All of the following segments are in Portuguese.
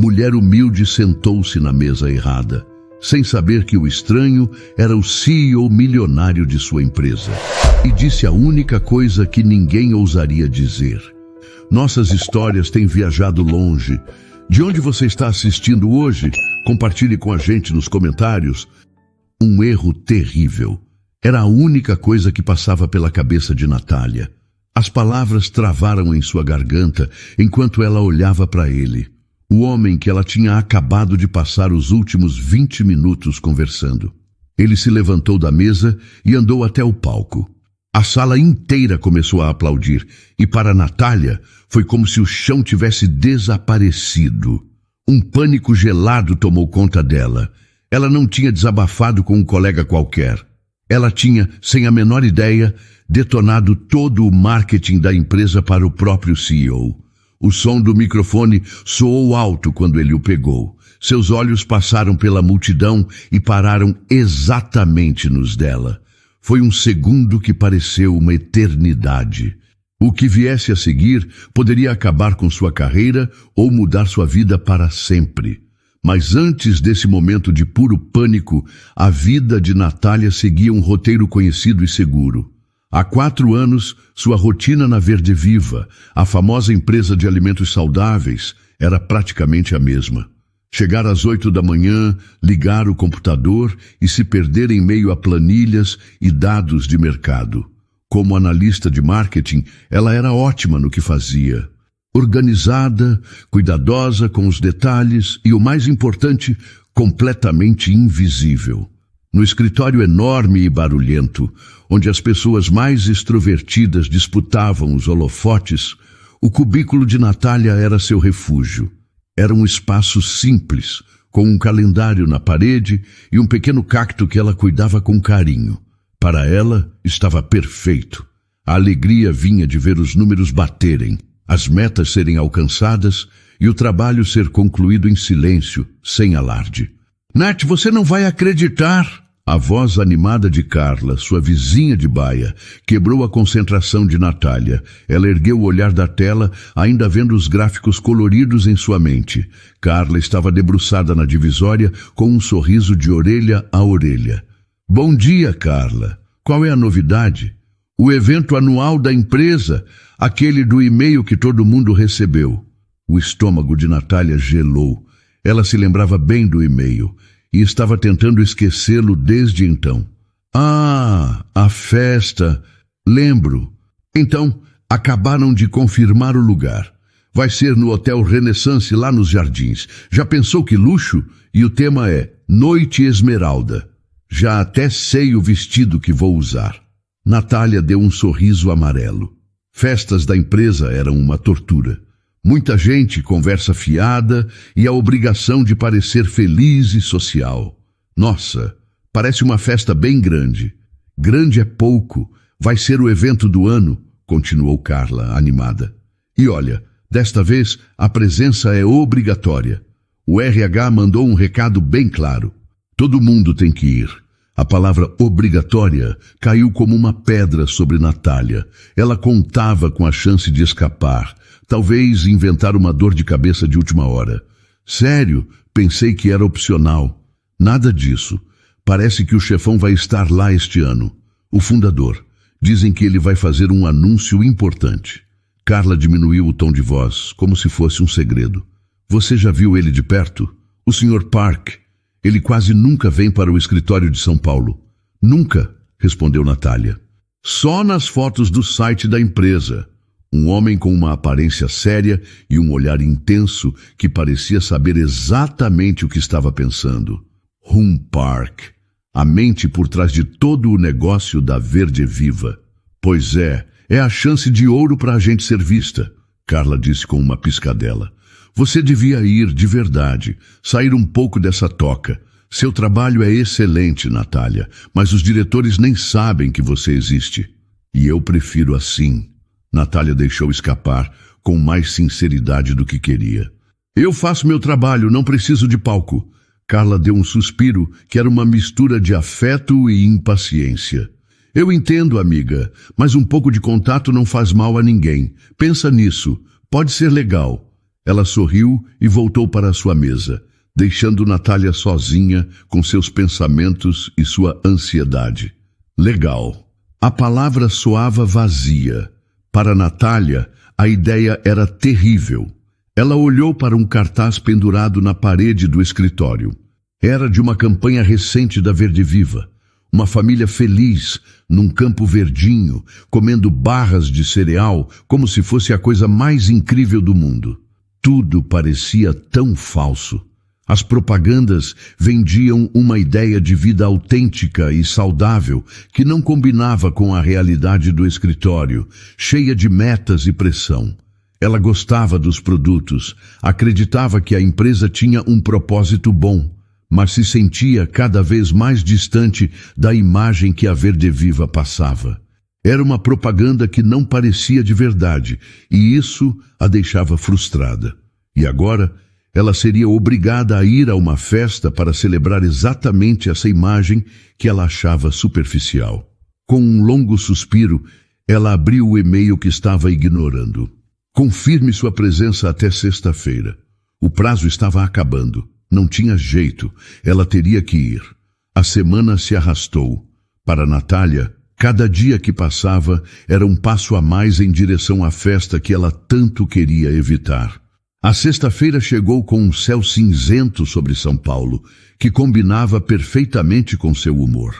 Mulher humilde sentou-se na mesa errada, sem saber que o estranho era o CEO milionário de sua empresa, e disse a única coisa que ninguém ousaria dizer. Nossas histórias têm viajado longe. De onde você está assistindo hoje? Compartilhe com a gente nos comentários. Um erro terrível. Era a única coisa que passava pela cabeça de Natália. As palavras travaram em sua garganta enquanto ela olhava para ele. O homem que ela tinha acabado de passar os últimos 20 minutos conversando. Ele se levantou da mesa e andou até o palco. A sala inteira começou a aplaudir, e para Natália foi como se o chão tivesse desaparecido. Um pânico gelado tomou conta dela. Ela não tinha desabafado com um colega qualquer. Ela tinha, sem a menor ideia, detonado todo o marketing da empresa para o próprio CEO. O som do microfone soou alto quando ele o pegou. Seus olhos passaram pela multidão e pararam exatamente nos dela. Foi um segundo que pareceu uma eternidade. O que viesse a seguir poderia acabar com sua carreira ou mudar sua vida para sempre. Mas antes desse momento de puro pânico, a vida de Natália seguia um roteiro conhecido e seguro. Há 4 anos, sua rotina na Verde Viva, a famosa empresa de alimentos saudáveis, era praticamente a mesma. Chegar às 8 da manhã, ligar o computador e se perder em meio a planilhas e dados de mercado. Como analista de marketing, ela era ótima no que fazia. Organizada, cuidadosa com os detalhes e, o mais importante, completamente invisível. No escritório enorme e barulhento, onde as pessoas mais extrovertidas disputavam os holofotes, o cubículo de Natália era seu refúgio. Era um espaço simples, com um calendário na parede e um pequeno cacto que ela cuidava com carinho. Para ela, estava perfeito. A alegria vinha de ver os números baterem, as metas serem alcançadas e o trabalho ser concluído em silêncio, sem alarde. Nath, você não vai acreditar! A voz animada de Carla, sua vizinha de baia, quebrou a concentração de Natália. Ela ergueu o olhar da tela, ainda vendo os gráficos coloridos em sua mente. Carla estava debruçada na divisória, com um sorriso de orelha a orelha. Bom dia, Carla. Qual é a novidade? O evento anual da empresa, aquele do e-mail que todo mundo recebeu. O estômago de Natália gelou. Ela se lembrava bem do e-mail e estava tentando esquecê-lo desde então. Ah, a festa! Lembro. Então, acabaram de confirmar o lugar. Vai ser no Hotel Renaissance, lá nos Jardins. Já pensou que luxo? E o tema é Noite Esmeralda. Já até sei o vestido que vou usar. Natália deu um sorriso amarelo. Festas da empresa eram uma tortura. Muita gente, conversa fiada e a obrigação de parecer feliz e social. Nossa, parece uma festa bem grande. Grande é pouco. Vai ser o evento do ano, continuou Carla, animada. E olha, desta vez a presença é obrigatória. O RH mandou um recado bem claro. Todo mundo tem que ir. A palavra obrigatória caiu como uma pedra sobre Natália. Ela contava com a chance de escapar. Talvez inventar uma dor de cabeça de última hora. Sério, pensei que era opcional. Nada disso. Parece que o chefão vai estar lá este ano. O fundador. Dizem que ele vai fazer um anúncio importante. Carla diminuiu o tom de voz, como se fosse um segredo. Você já viu ele de perto? O Sr. Park. Ele quase nunca vem para o escritório de São Paulo. Nunca, respondeu Natália. Só nas fotos do site da empresa. Um homem com uma aparência séria e um olhar intenso que parecia saber exatamente o que estava pensando. Park, a mente por trás de todo o negócio da Verde Viva. Pois é a chance de ouro para a gente ser vista, Carla disse com uma piscadela. Você devia ir de verdade, sair um pouco dessa toca. Seu trabalho é excelente, Natália, mas os diretores nem sabem que você existe. E eu prefiro assim. Natália deixou escapar com mais sinceridade do que queria. Eu faço meu trabalho, não preciso de palco. Carla deu um suspiro que era uma mistura de afeto e impaciência. Eu entendo, amiga, mas um pouco de contato não faz mal a ninguém. Pensa nisso, pode ser legal. Ela sorriu e voltou para a sua mesa, deixando Natália sozinha com seus pensamentos e sua ansiedade. Legal. A palavra soava vazia. Para Natália, a ideia era terrível. Ela olhou para um cartaz pendurado na parede do escritório. Era de uma campanha recente da Verde Viva. Uma família feliz, num campo verdinho, comendo barras de cereal como se fosse a coisa mais incrível do mundo. Tudo parecia tão falso. As propagandas vendiam uma ideia de vida autêntica e saudável que não combinava com a realidade do escritório, cheia de metas e pressão. Ela gostava dos produtos, acreditava que a empresa tinha um propósito bom, mas se sentia cada vez mais distante da imagem que a Verde Viva passava. Era uma propaganda que não parecia de verdade, e isso a deixava frustrada. E agora, ela seria obrigada a ir a uma festa para celebrar exatamente essa imagem que ela achava superficial. Com um longo suspiro, ela abriu o e-mail que estava ignorando. Confirme sua presença até sexta-feira. O prazo estava acabando. Não tinha jeito. Ela teria que ir. A semana se arrastou. Para Natália, cada dia que passava era um passo a mais em direção à festa que ela tanto queria evitar. A sexta-feira chegou com um céu cinzento sobre São Paulo, que combinava perfeitamente com seu humor.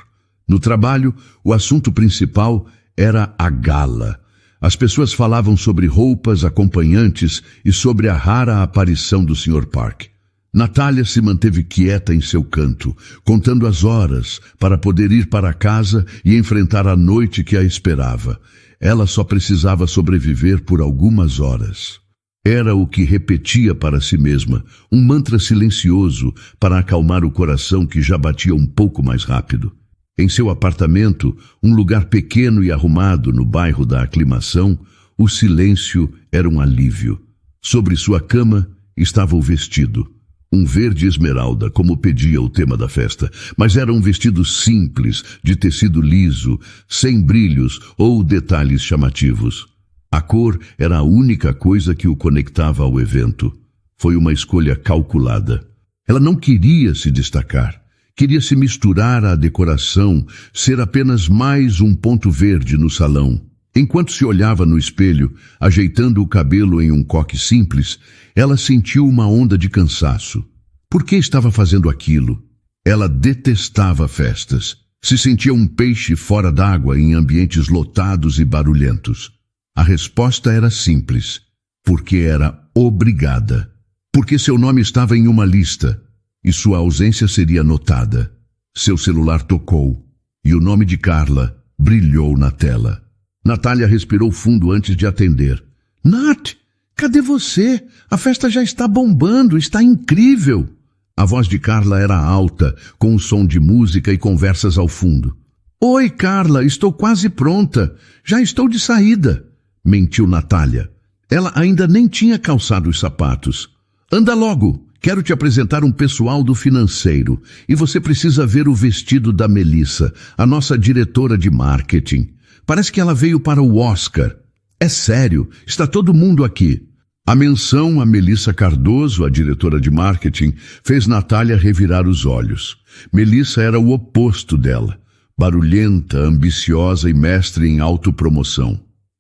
No trabalho, o assunto principal era a gala. As pessoas falavam sobre roupas, acompanhantes e sobre a rara aparição do Sr. Park. Natália se manteve quieta em seu canto, contando as horas para poder ir para casa e enfrentar a noite que a esperava. Ela só precisava sobreviver por algumas horas. Era o que repetia para si mesma, um mantra silencioso para acalmar o coração que já batia um pouco mais rápido. Em seu apartamento, um lugar pequeno e arrumado no bairro da Aclimação, o silêncio era um alívio. Sobre sua cama estava o vestido. Um verde esmeralda, como pedia o tema da festa, mas era um vestido simples, de tecido liso, sem brilhos ou detalhes chamativos. A cor era a única coisa que o conectava ao evento. Foi uma escolha calculada. Ela não queria se destacar. Queria se misturar à decoração, ser apenas mais um ponto verde no salão. Enquanto se olhava no espelho, ajeitando o cabelo em um coque simples, ela sentiu uma onda de cansaço. Por que estava fazendo aquilo? Ela detestava festas. Se sentia um peixe fora d'água em ambientes lotados e barulhentos. A resposta era simples. Porque era obrigada. Porque seu nome estava em uma lista. E sua ausência seria notada. Seu celular tocou. E o nome de Carla brilhou na tela. Natália respirou fundo antes de atender. Nath, cadê você? A festa já está bombando, está incrível. A voz de Carla era alta, com um som de música e conversas ao fundo. Oi, Carla, estou quase pronta. Já estou de saída. Mentiu Natália. Ela ainda nem tinha calçado os sapatos. Anda logo, quero te apresentar um pessoal do financeiro. E você precisa ver o vestido da Melissa, a nossa diretora de marketing. Parece que ela veio para o Oscar. É sério, está todo mundo aqui. A menção a Melissa Cardoso, a diretora de marketing, fez Natália revirar os olhos. Melissa era o oposto dela. Barulhenta, ambiciosa e mestre em autopromoção.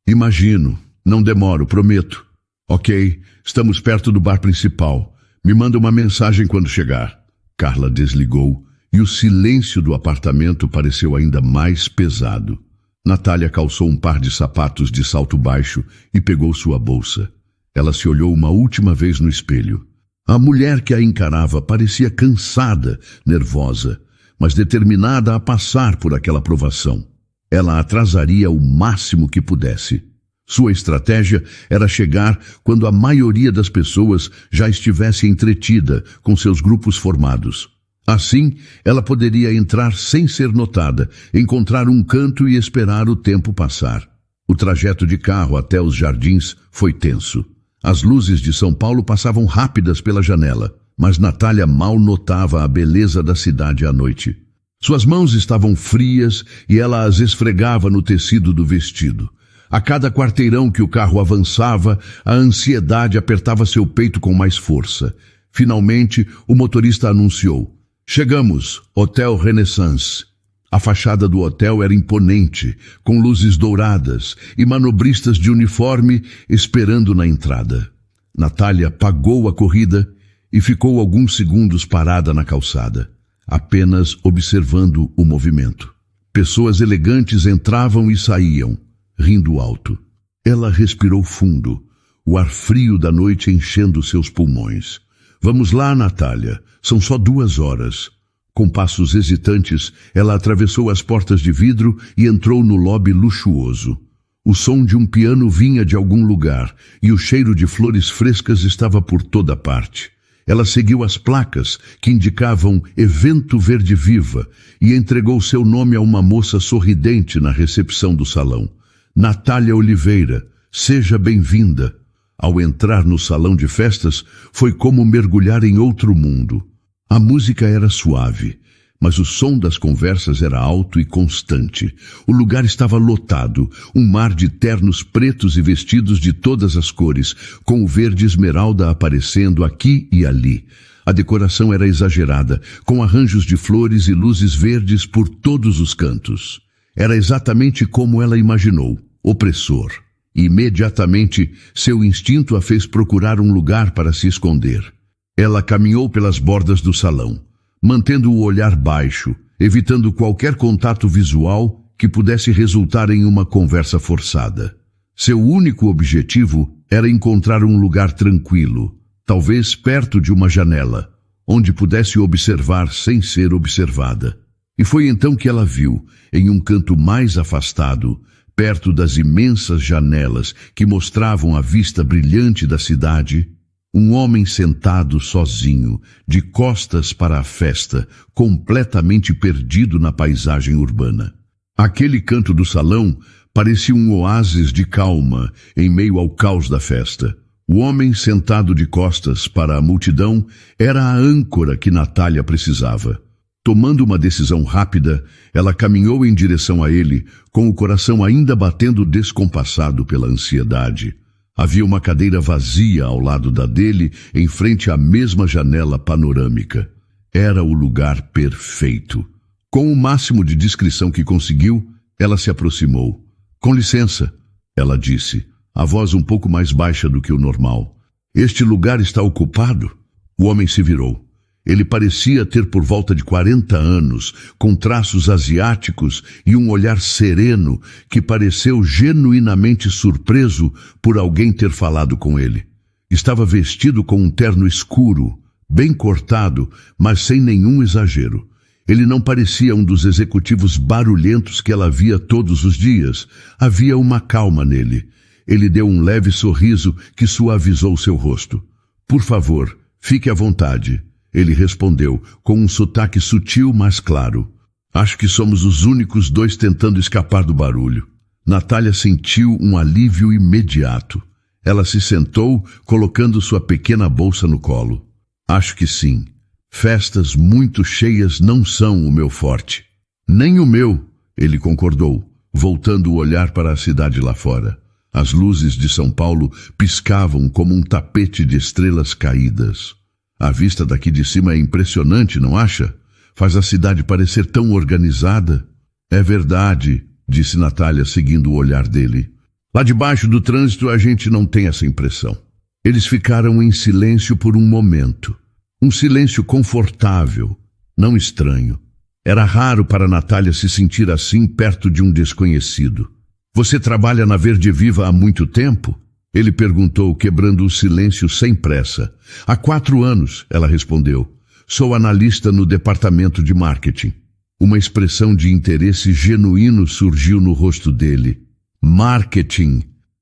Imagino, não demoro, prometo. Ok, estamos perto do bar principal. Me manda uma mensagem quando chegar. Carla desligou e o silêncio do apartamento pareceu ainda mais pesado. Natália calçou um par de sapatos de salto baixo e pegou sua bolsa. Ela se olhou uma última vez no espelho. A mulher que a encarava parecia cansada, nervosa, mas determinada a passar por aquela provação. Ela atrasaria o máximo que pudesse. Sua estratégia era chegar quando a maioria das pessoas já estivesse entretida com seus grupos formados. Assim, ela poderia entrar sem ser notada, encontrar um canto e esperar o tempo passar. O trajeto de carro até os jardins foi tenso. As luzes de São Paulo passavam rápidas pela janela, mas Natália mal notava a beleza da cidade à noite. Suas mãos estavam frias e ela as esfregava no tecido do vestido. A cada quarteirão que o carro avançava, a ansiedade apertava seu peito com mais força. Finalmente, o motorista anunciou: "Chegamos, Hotel Renaissance." A fachada do hotel era imponente, com luzes douradas e manobristas de uniforme esperando na entrada. Natália pagou a corrida e ficou alguns segundos parada na calçada, apenas observando o movimento. Pessoas elegantes entravam e saíam, rindo alto. Ela respirou fundo, o ar frio da noite enchendo seus pulmões. "Vamos lá, Natália, são só 2 horas." Com passos hesitantes, ela atravessou as portas de vidro e entrou no lobby luxuoso. O som de um piano vinha de algum lugar e o cheiro de flores frescas estava por toda parte. Ela seguiu as placas que indicavam Evento Verde Viva e entregou seu nome a uma moça sorridente na recepção do salão. "Natália Oliveira, seja bem-vinda." Ao entrar no salão de festas, foi como mergulhar em outro mundo. A música era suave, mas o som das conversas era alto e constante. O lugar estava lotado, um mar de ternos pretos e vestidos de todas as cores, com o verde esmeralda aparecendo aqui e ali. A decoração era exagerada, com arranjos de flores e luzes verdes por todos os cantos. Era exatamente como ela imaginou, opressor. Imediatamente, seu instinto a fez procurar um lugar para se esconder. Ela caminhou pelas bordas do salão, mantendo o olhar baixo, evitando qualquer contato visual que pudesse resultar em uma conversa forçada. Seu único objetivo era encontrar um lugar tranquilo, talvez perto de uma janela, onde pudesse observar sem ser observada. E foi então que ela viu, em um canto mais afastado, perto das imensas janelas que mostravam a vista brilhante da cidade, um homem sentado sozinho, de costas para a festa, completamente perdido na paisagem urbana. Aquele canto do salão parecia um oásis de calma em meio ao caos da festa. O homem sentado de costas para a multidão era a âncora que Natália precisava. Tomando uma decisão rápida, ela caminhou em direção a ele, com o coração ainda batendo descompassado pela ansiedade. Havia uma cadeira vazia ao lado da dele, em frente à mesma janela panorâmica. Era o lugar perfeito. Com o máximo de discrição que conseguiu, ela se aproximou. "Com licença," ela disse, a voz um pouco mais baixa do que o normal. "Este lugar está ocupado?" O homem se virou. Ele parecia ter por volta de 40 anos, com traços asiáticos e um olhar sereno que pareceu genuinamente surpreso por alguém ter falado com ele. Estava vestido com um terno escuro, bem cortado, mas sem nenhum exagero. Ele não parecia um dos executivos barulhentos que ela via todos os dias. Havia uma calma nele. Ele deu um leve sorriso que suavizou seu rosto. "Por favor, fique à vontade." Ele respondeu, com um sotaque sutil, mas claro. "Acho que somos os únicos 2 tentando escapar do barulho." Natália sentiu um alívio imediato. Ela se sentou, colocando sua pequena bolsa no colo. "Acho que sim. Festas muito cheias não são o meu forte." "Nem o meu," ele concordou, voltando o olhar para a cidade lá fora. As luzes de São Paulo piscavam como um tapete de estrelas caídas. "A vista daqui de cima é impressionante, não acha? Faz a cidade parecer tão organizada." "É verdade," disse Natália, seguindo o olhar dele. "Lá debaixo do trânsito a gente não tem essa impressão." Eles ficaram em silêncio por um momento. Um silêncio confortável, não estranho. Era raro para Natália se sentir assim perto de um desconhecido. "Você trabalha na Verde Viva há muito tempo?" Ele perguntou, quebrando o silêncio sem pressa. "Há 4 anos, ela respondeu. "Sou analista no departamento de marketing." Uma expressão de interesse genuíno surgiu no rosto dele. "Marketing.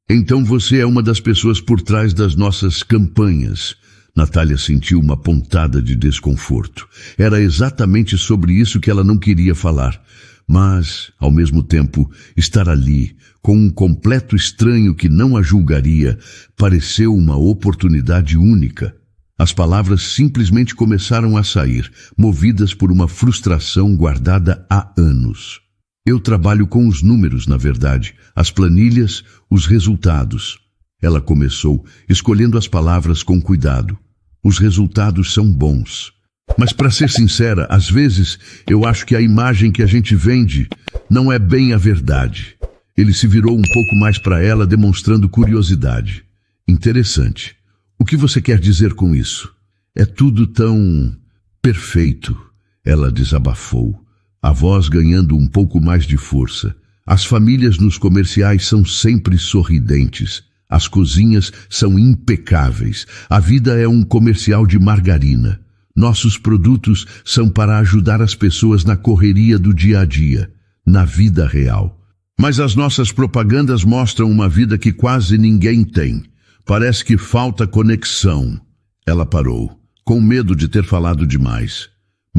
Então você é uma das pessoas por trás das nossas campanhas." Natália sentiu uma pontada de desconforto. Era exatamente sobre isso que ela não queria falar. Mas, ao mesmo tempo, estar ali, com um completo estranho que não a julgaria, pareceu uma oportunidade única. As palavras simplesmente começaram a sair, movidas por uma frustração guardada há anos. Eu trabalho com os números, na verdade, as planilhas, os resultados. Ela começou, escolhendo as palavras com cuidado. Os resultados são bons. Mas, para ser sincera, às vezes eu acho que a imagem que a gente vende não é bem a verdade. Ele se virou um pouco mais para ela, demonstrando curiosidade. Interessante. O que você quer dizer com isso? É tudo tão perfeito, ela desabafou, a voz ganhando um pouco mais de força. As famílias nos comerciais são sempre sorridentes. As cozinhas são impecáveis. A vida é um comercial de margarina. Nossos produtos são para ajudar as pessoas na correria do dia a dia, na vida real. Mas as nossas propagandas mostram uma vida que quase ninguém tem. Parece que falta conexão. Ela parou, com medo de ter falado demais.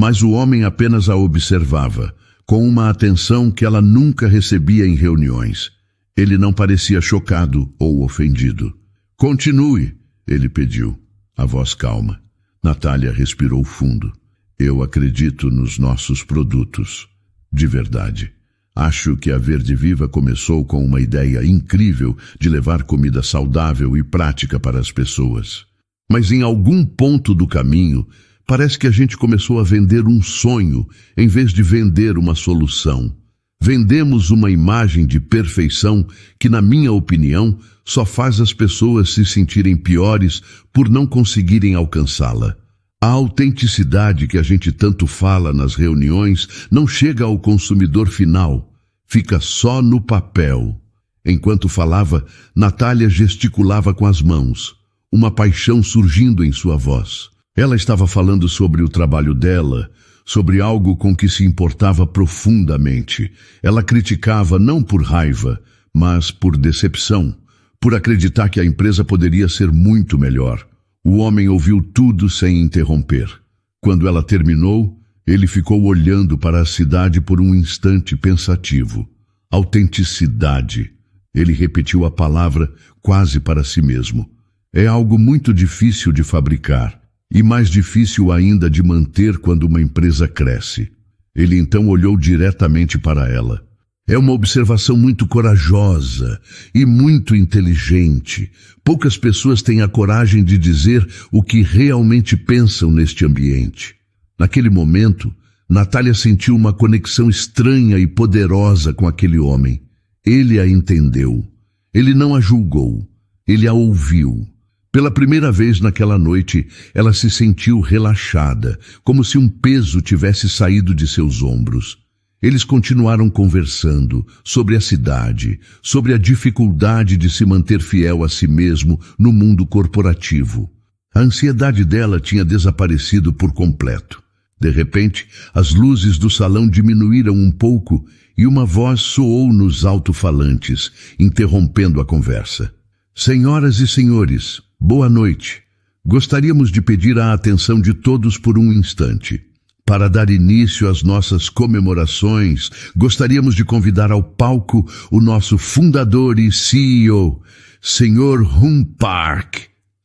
Mas o homem apenas a observava, com uma atenção que ela nunca recebia em reuniões. Ele não parecia chocado ou ofendido. Continue, ele pediu, a voz calma. Natália respirou fundo. Eu acredito nos nossos produtos. De verdade. Acho que a Verde Viva começou com uma ideia incrível de levar comida saudável e prática para as pessoas. Mas em algum ponto do caminho, parece que a gente começou a vender um sonho em vez de vender uma solução. Vendemos uma imagem de perfeição que, na minha opinião, só faz as pessoas se sentirem piores por não conseguirem alcançá-la. A autenticidade que a gente tanto fala nas reuniões não chega ao consumidor final, fica só no papel. Enquanto falava, Natália gesticulava com as mãos, uma paixão surgindo em sua voz. Ela estava falando sobre o trabalho dela, sobre algo com que se importava profundamente. Ela criticava não por raiva, mas por decepção, por acreditar que a empresa poderia ser muito melhor. O homem ouviu tudo sem interromper. Quando ela terminou, ele ficou olhando para a cidade por um instante pensativo. Autenticidade. Ele repetiu a palavra quase para si mesmo. É algo muito difícil de fabricar e mais difícil ainda de manter quando uma empresa cresce. Ele então olhou diretamente para ela. É uma observação muito corajosa e muito inteligente. Poucas pessoas têm a coragem de dizer o que realmente pensam neste ambiente. Naquele momento, Natália sentiu uma conexão estranha e poderosa com aquele homem. Ele a entendeu. Ele não a julgou. Ele a ouviu. Pela primeira vez naquela noite, ela se sentiu relaxada, como se um peso tivesse saído de seus ombros. Eles continuaram conversando sobre a cidade, sobre a dificuldade de se manter fiel a si mesmo no mundo corporativo. A ansiedade dela tinha desaparecido por completo. De repente, as luzes do salão diminuíram um pouco e uma voz soou nos alto-falantes, interrompendo a conversa. Senhoras e senhores, boa noite. Gostaríamos de pedir a atenção de todos por um instante. Para dar início às nossas comemorações, gostaríamos de convidar ao palco o nosso fundador e CEO, Sr. Hung Park.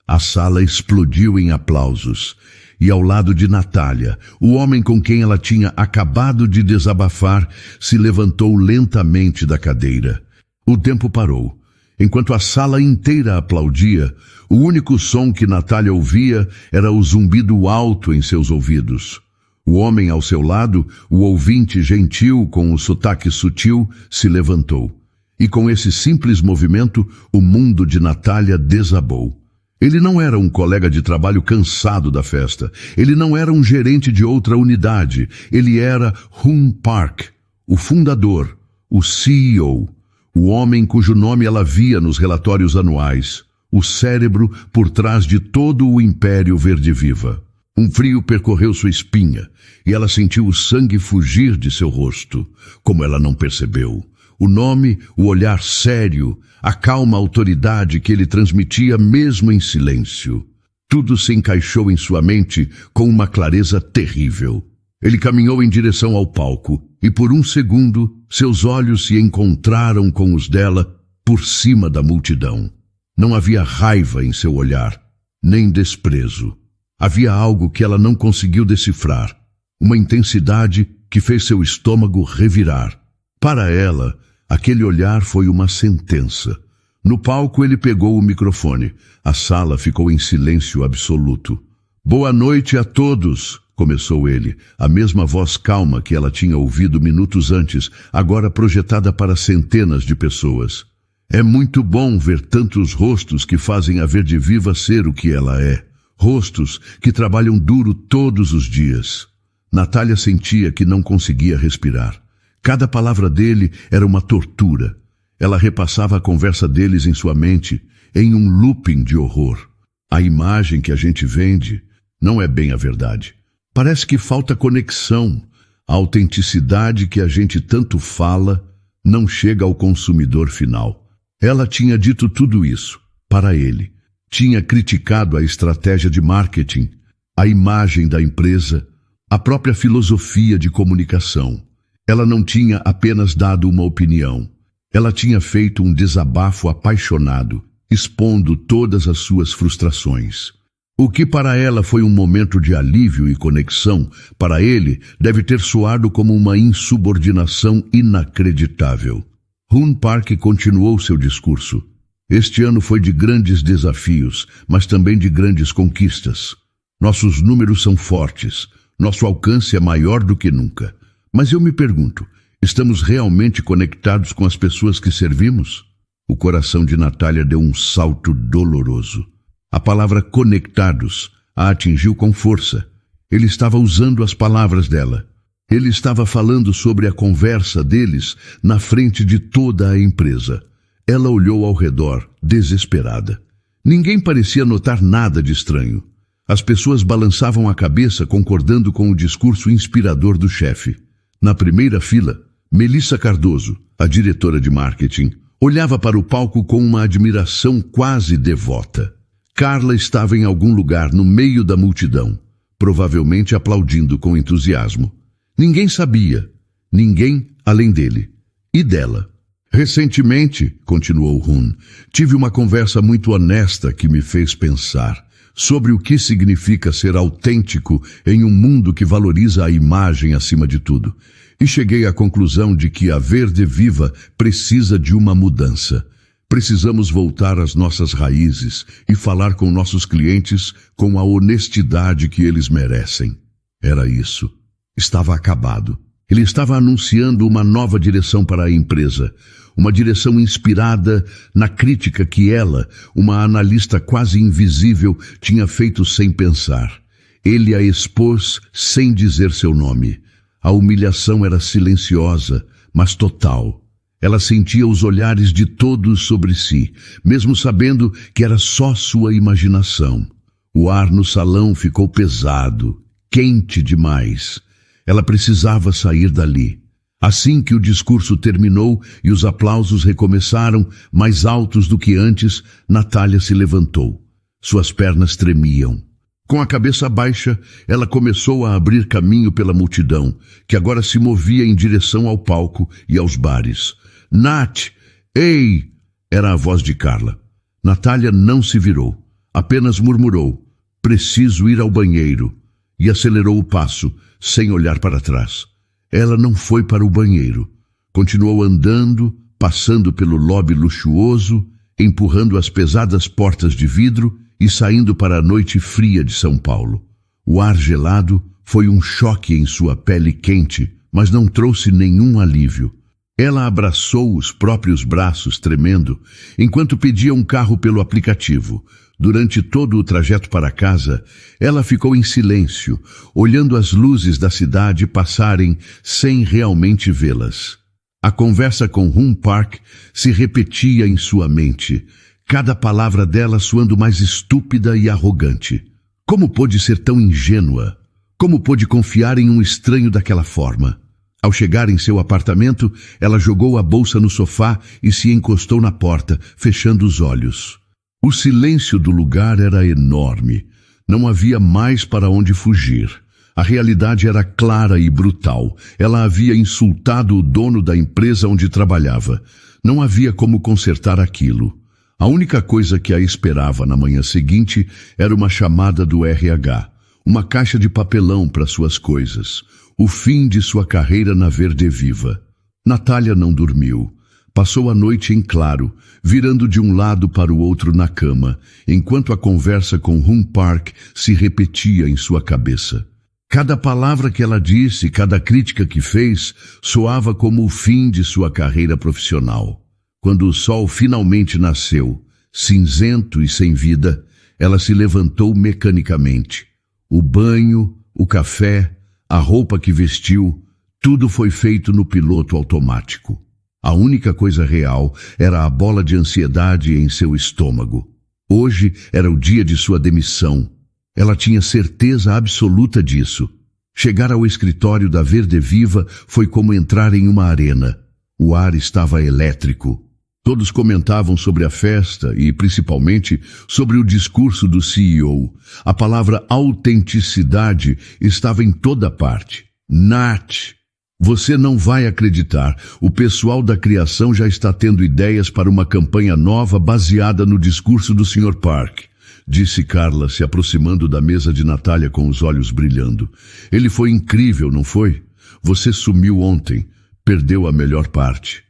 A sala explodiu em aplausos. E ao lado de Natália, o homem com quem ela tinha acabado de desabafar, se levantou lentamente da cadeira. O tempo parou. Enquanto a sala inteira aplaudia, o único som que Natália ouvia era o zumbido alto em seus ouvidos. O homem ao seu lado, o ouvinte gentil com o sotaque sutil, se levantou. E com esse simples movimento, o mundo de Natália desabou. Ele não era um colega de trabalho cansado da festa. Ele não era um gerente de outra unidade. Ele era Hung Park, o fundador, o CEO, o homem cujo nome ela via nos relatórios anuais, o cérebro por trás de todo o império Verde Viva. Um frio percorreu sua espinha e ela sentiu o sangue fugir de seu rosto, como ela não percebeu. O nome, o olhar sério, a calma autoridade que ele transmitia mesmo em silêncio. Tudo se encaixou em sua mente com uma clareza terrível. Ele caminhou em direção ao palco e por um segundo seus olhos se encontraram com os dela por cima da multidão. Não havia raiva em seu olhar, nem desprezo. Havia algo que ela não conseguiu decifrar, uma intensidade que fez seu estômago revirar. Para ela, aquele olhar foi uma sentença. No palco ele pegou o microfone. A sala ficou em silêncio absoluto. "Boa noite a todos", começou ele, a mesma voz calma que ela tinha ouvido minutos antes, agora projetada para centenas de pessoas. "É muito bom ver tantos rostos que fazem a Verde Viva ser o que ela é. Rostos que trabalham duro todos os dias." Natália sentia que não conseguia respirar. Cada palavra dele era uma tortura. Ela repassava a conversa deles em sua mente, em um looping de horror. A imagem que a gente vende não é bem a verdade. Parece que falta conexão. A autenticidade que a gente tanto fala não chega ao consumidor final. Ela tinha dito tudo isso para ele. Tinha criticado a estratégia de marketing, a imagem da empresa, a própria filosofia de comunicação. Ela não tinha apenas dado uma opinião. Ela tinha feito um desabafo apaixonado, expondo todas as suas frustrações. O que para ela foi um momento de alívio e conexão, para ele deve ter soado como uma insubordinação inacreditável. Hun Park continuou seu discurso. "Este ano foi de grandes desafios, mas também de grandes conquistas. Nossos números são fortes, nosso alcance é maior do que nunca. Mas eu me pergunto, estamos realmente conectados com as pessoas que servimos?" O coração de Natália deu um salto doloroso. A palavra conectados a atingiu com força. Ele estava usando as palavras dela. Ele estava falando sobre a conversa deles na frente de toda a empresa. Ela olhou ao redor, desesperada. Ninguém parecia notar nada de estranho. As pessoas balançavam a cabeça concordando com o discurso inspirador do chefe. Na primeira fila, Melissa Cardoso, a diretora de marketing, olhava para o palco com uma admiração quase devota. Carla estava em algum lugar no meio da multidão, provavelmente aplaudindo com entusiasmo. Ninguém sabia, ninguém além dele e dela. "Recentemente", continuou Hun, "tive uma conversa muito honesta que me fez pensar sobre o que significa ser autêntico em um mundo que valoriza a imagem acima de tudo. E cheguei à conclusão de que a Verde Viva precisa de uma mudança. Precisamos voltar às nossas raízes e falar com nossos clientes com a honestidade que eles merecem." Era isso. Estava acabado. Ele estava anunciando uma nova direção para a empresa, uma direção inspirada na crítica que ela, uma analista quase invisível, tinha feito sem pensar. Ele a expôs sem dizer seu nome. A humilhação era silenciosa, mas total. Ela sentia os olhares de todos sobre si, mesmo sabendo que era só sua imaginação. O ar no salão ficou pesado, quente demais. Ela precisava sair dali. Assim que o discurso terminou e os aplausos recomeçaram, mais altos do que antes, Natália se levantou. Suas pernas tremiam. Com a cabeça baixa, ela começou a abrir caminho pela multidão, que agora se movia em direção ao palco e aos bares. "Nat! Ei!" Era a voz de Carla. Natália não se virou, apenas murmurou: "Preciso ir ao banheiro", e acelerou o passo, sem olhar para trás. Ela não foi para o banheiro. Continuou andando, passando pelo lobby luxuoso, empurrando as pesadas portas de vidro e saindo para a noite fria de São Paulo. O ar gelado foi um choque em sua pele quente, mas não trouxe nenhum alívio. Ela abraçou os próprios braços, tremendo, enquanto pedia um carro pelo aplicativo. Durante todo o trajeto para casa, ela ficou em silêncio, olhando as luzes da cidade passarem sem realmente vê-las. A conversa com Hun Park se repetia em sua mente, cada palavra dela soando mais estúpida e arrogante. Como pôde ser tão ingênua? Como pôde confiar em um estranho daquela forma? Ao chegar em seu apartamento, ela jogou a bolsa no sofá e se encostou na porta, fechando os olhos. O silêncio do lugar era enorme. Não havia mais para onde fugir. A realidade era clara e brutal. Ela havia insultado o dono da empresa onde trabalhava. Não havia como consertar aquilo. A única coisa que a esperava na manhã seguinte era uma chamada do RH, uma caixa de papelão para suas coisas, o fim de sua carreira na Verde Viva. Natália não dormiu. Passou a noite em claro, virando de um lado para o outro na cama, enquanto a conversa com Hum Park se repetia em sua cabeça. Cada palavra que ela disse, cada crítica que fez, soava como o fim de sua carreira profissional. Quando o sol finalmente nasceu, cinzento e sem vida, ela se levantou mecanicamente. O banho, o café, a roupa que vestiu, tudo foi feito no piloto automático. A única coisa real era a bola de ansiedade em seu estômago. Hoje era o dia de sua demissão. Ela tinha certeza absoluta disso. Chegar ao escritório da Verde Viva foi como entrar em uma arena. O ar estava elétrico. Todos comentavam sobre a festa e, principalmente, sobre o discurso do CEO. A palavra autenticidade estava em toda parte. Nath! Você não vai acreditar. O pessoal da criação já está tendo ideias para uma campanha nova baseada no discurso do Sr. Park, disse Carla, se aproximando da mesa de Natália com os olhos brilhando. Ele foi incrível, não foi? Você sumiu ontem. Perdeu a melhor parte.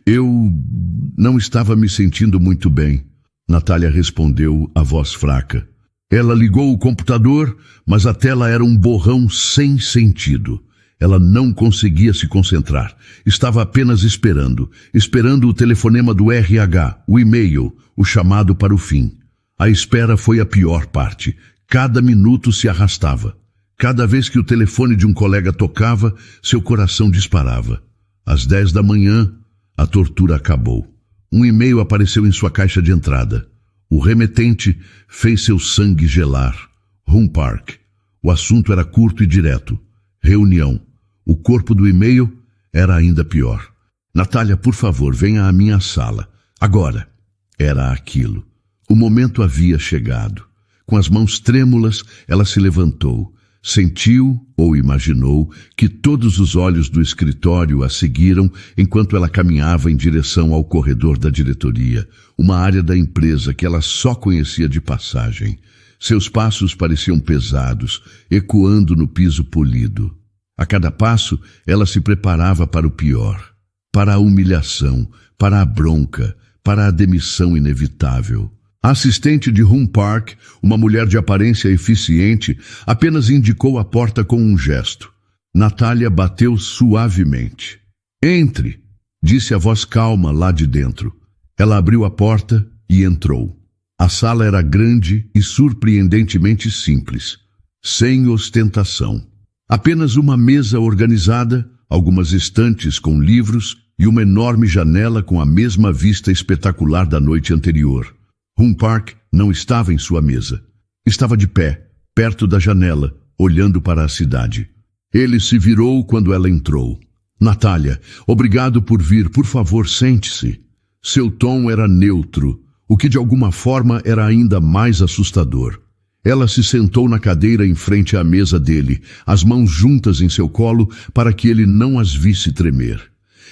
Eu não estava me sentindo muito bem. Natália respondeu, a voz fraca. Ela ligou o computador, mas a tela era um borrão sem sentido. Ela não conseguia se concentrar. Estava apenas esperando o telefonema do RH, o e-mail, o chamado para o fim. A espera foi a pior parte. Cada minuto se arrastava. Cada vez que o telefone de um colega tocava, seu coração disparava. Às 10 da manhã, a tortura acabou. Um e-mail apareceu em sua caixa de entrada. O remetente fez seu sangue gelar. Hum Park. O assunto era curto e direto. Reunião. O corpo do e-mail era ainda pior. Natália, por favor, venha à minha sala. Agora. Era aquilo. O momento havia chegado. Com as mãos trêmulas, ela se levantou. Sentiu ou imaginou que todos os olhos do escritório a seguiram enquanto ela caminhava em direção ao corredor da diretoria, uma área da empresa que ela só conhecia de passagem. Seus passos pareciam pesados, ecoando no piso polido. A cada passo, ela se preparava para o pior, para a humilhação, para a bronca, para a demissão inevitável. A assistente de Hum Park, uma mulher de aparência eficiente, apenas indicou a porta com um gesto. Natália bateu suavemente. Entre, disse a voz calma lá de dentro. Ela abriu a porta e entrou. A sala era grande e surpreendentemente simples, sem ostentação. Apenas uma mesa organizada, algumas estantes com livros e uma enorme janela com a mesma vista espetacular da noite anterior. Hum Park não estava em sua mesa. Estava de pé, perto da janela, olhando para a cidade. Ele se virou quando ela entrou. Natália, obrigado por vir, por favor, sente-se. Seu tom era neutro, o que de alguma forma era ainda mais assustador. Ela se sentou na cadeira em frente à mesa dele, as mãos juntas em seu colo para que ele não as visse tremer.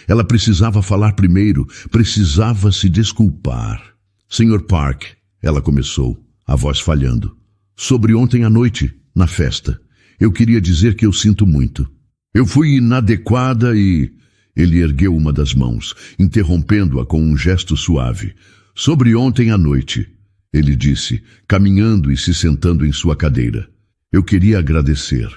Ela precisava falar primeiro, precisava se desculpar. Sr. Park, ela começou, a voz falhando. Sobre ontem à noite, na festa. Eu queria dizer que eu sinto muito. Eu fui inadequada e... Ele ergueu uma das mãos, interrompendo-a com um gesto suave. Sobre ontem à noite... Ele disse, caminhando e se sentando em sua cadeira. Eu queria agradecer.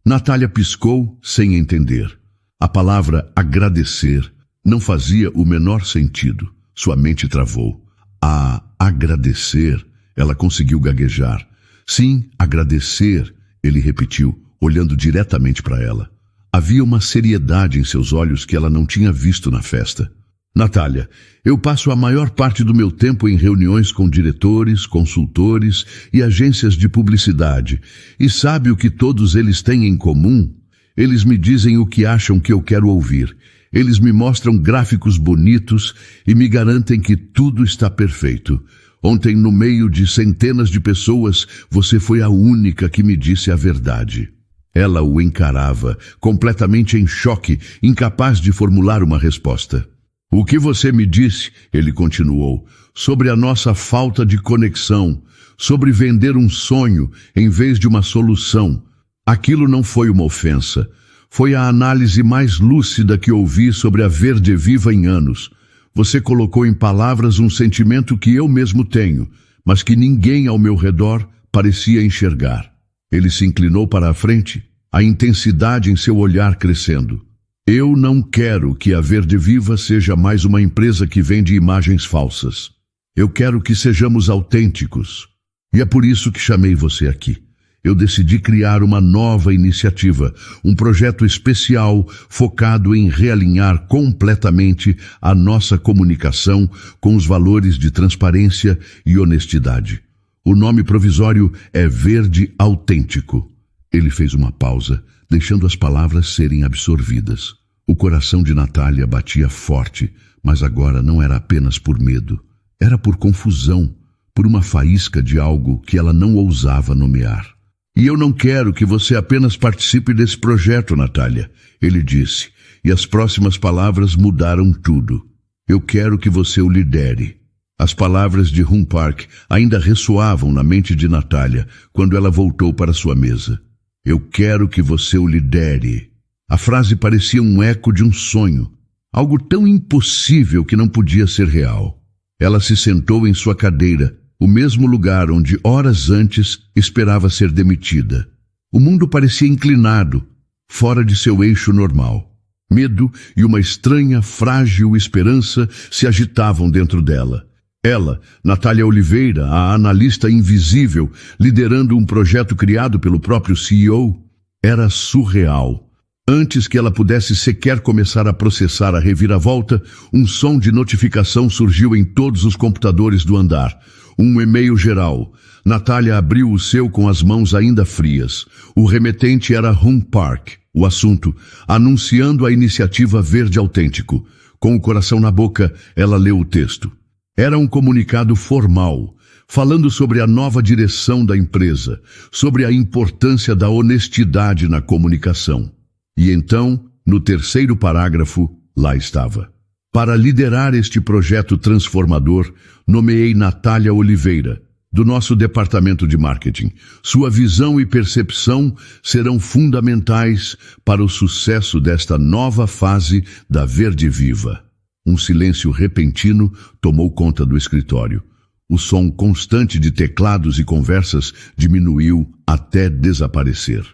Natália piscou sem entender. A palavra agradecer não fazia o menor sentido. Sua mente travou. A agradecer, ela conseguiu gaguejar. Sim, agradecer, ele repetiu, olhando diretamente para ela. Havia uma seriedade em seus olhos que ela não tinha visto na festa. Natália, eu passo a maior parte do meu tempo em reuniões com diretores, consultores e agências de publicidade. E sabe o que todos eles têm em comum? Eles me dizem o que acham que eu quero ouvir. Eles me mostram gráficos bonitos e me garantem que tudo está perfeito. Ontem, no meio de centenas de pessoas, você foi a única que me disse a verdade. Ela o encarava, completamente em choque, incapaz de formular uma resposta. O que você me disse, ele continuou, sobre a nossa falta de conexão, sobre vender um sonho em vez de uma solução. Aquilo não foi uma ofensa. Foi a análise mais lúcida que ouvi sobre a Verde Viva em anos. Você colocou em palavras um sentimento que eu mesmo tenho, mas que ninguém ao meu redor parecia enxergar. Ele se inclinou para a frente, a intensidade em seu olhar crescendo. Eu não quero que a Verde Viva seja mais uma empresa que vende imagens falsas. Eu quero que sejamos autênticos. E é por isso que chamei você aqui. Eu decidi criar uma nova iniciativa, um projeto especial focado em realinhar completamente a nossa comunicação com os valores de transparência e honestidade. O nome provisório é Verde Autêntico. Ele fez uma pausa, deixando as palavras serem absorvidas. O coração de Natália batia forte, mas agora não era apenas por medo. Era por confusão, por uma faísca de algo que ela não ousava nomear. E eu não quero que você apenas participe desse projeto, Natália, ele disse, e as próximas palavras mudaram tudo. Eu quero que você o lidere. As palavras de Hum Park ainda ressoavam na mente de Natália quando ela voltou para sua mesa. Eu quero que você o lidere. A frase parecia um eco de um sonho, algo tão impossível que não podia ser real. Ela se sentou em sua cadeira, o mesmo lugar onde horas antes esperava ser demitida. O mundo parecia inclinado, fora de seu eixo normal. Medo e uma estranha, frágil esperança se agitavam dentro dela. Ela, Natália Oliveira, a analista invisível, liderando um projeto criado pelo próprio CEO, era surreal. Antes que ela pudesse sequer começar a processar a reviravolta, um som de notificação surgiu em todos os computadores do andar. Um e-mail geral. Natália abriu o seu com as mãos ainda frias. O remetente era Hum Park. O assunto, anunciando a iniciativa Verde Autêntico. Com o coração na boca, ela leu o texto. Era um comunicado formal, falando sobre a nova direção da empresa, sobre a importância da honestidade na comunicação. E então, no terceiro parágrafo, lá estava. Para liderar este projeto transformador, nomeei Natália Oliveira, do nosso departamento de marketing. Sua visão e percepção serão fundamentais para o sucesso desta nova fase da Verde Viva. Um silêncio repentino tomou conta do escritório. O som constante de teclados e conversas diminuiu até desaparecer.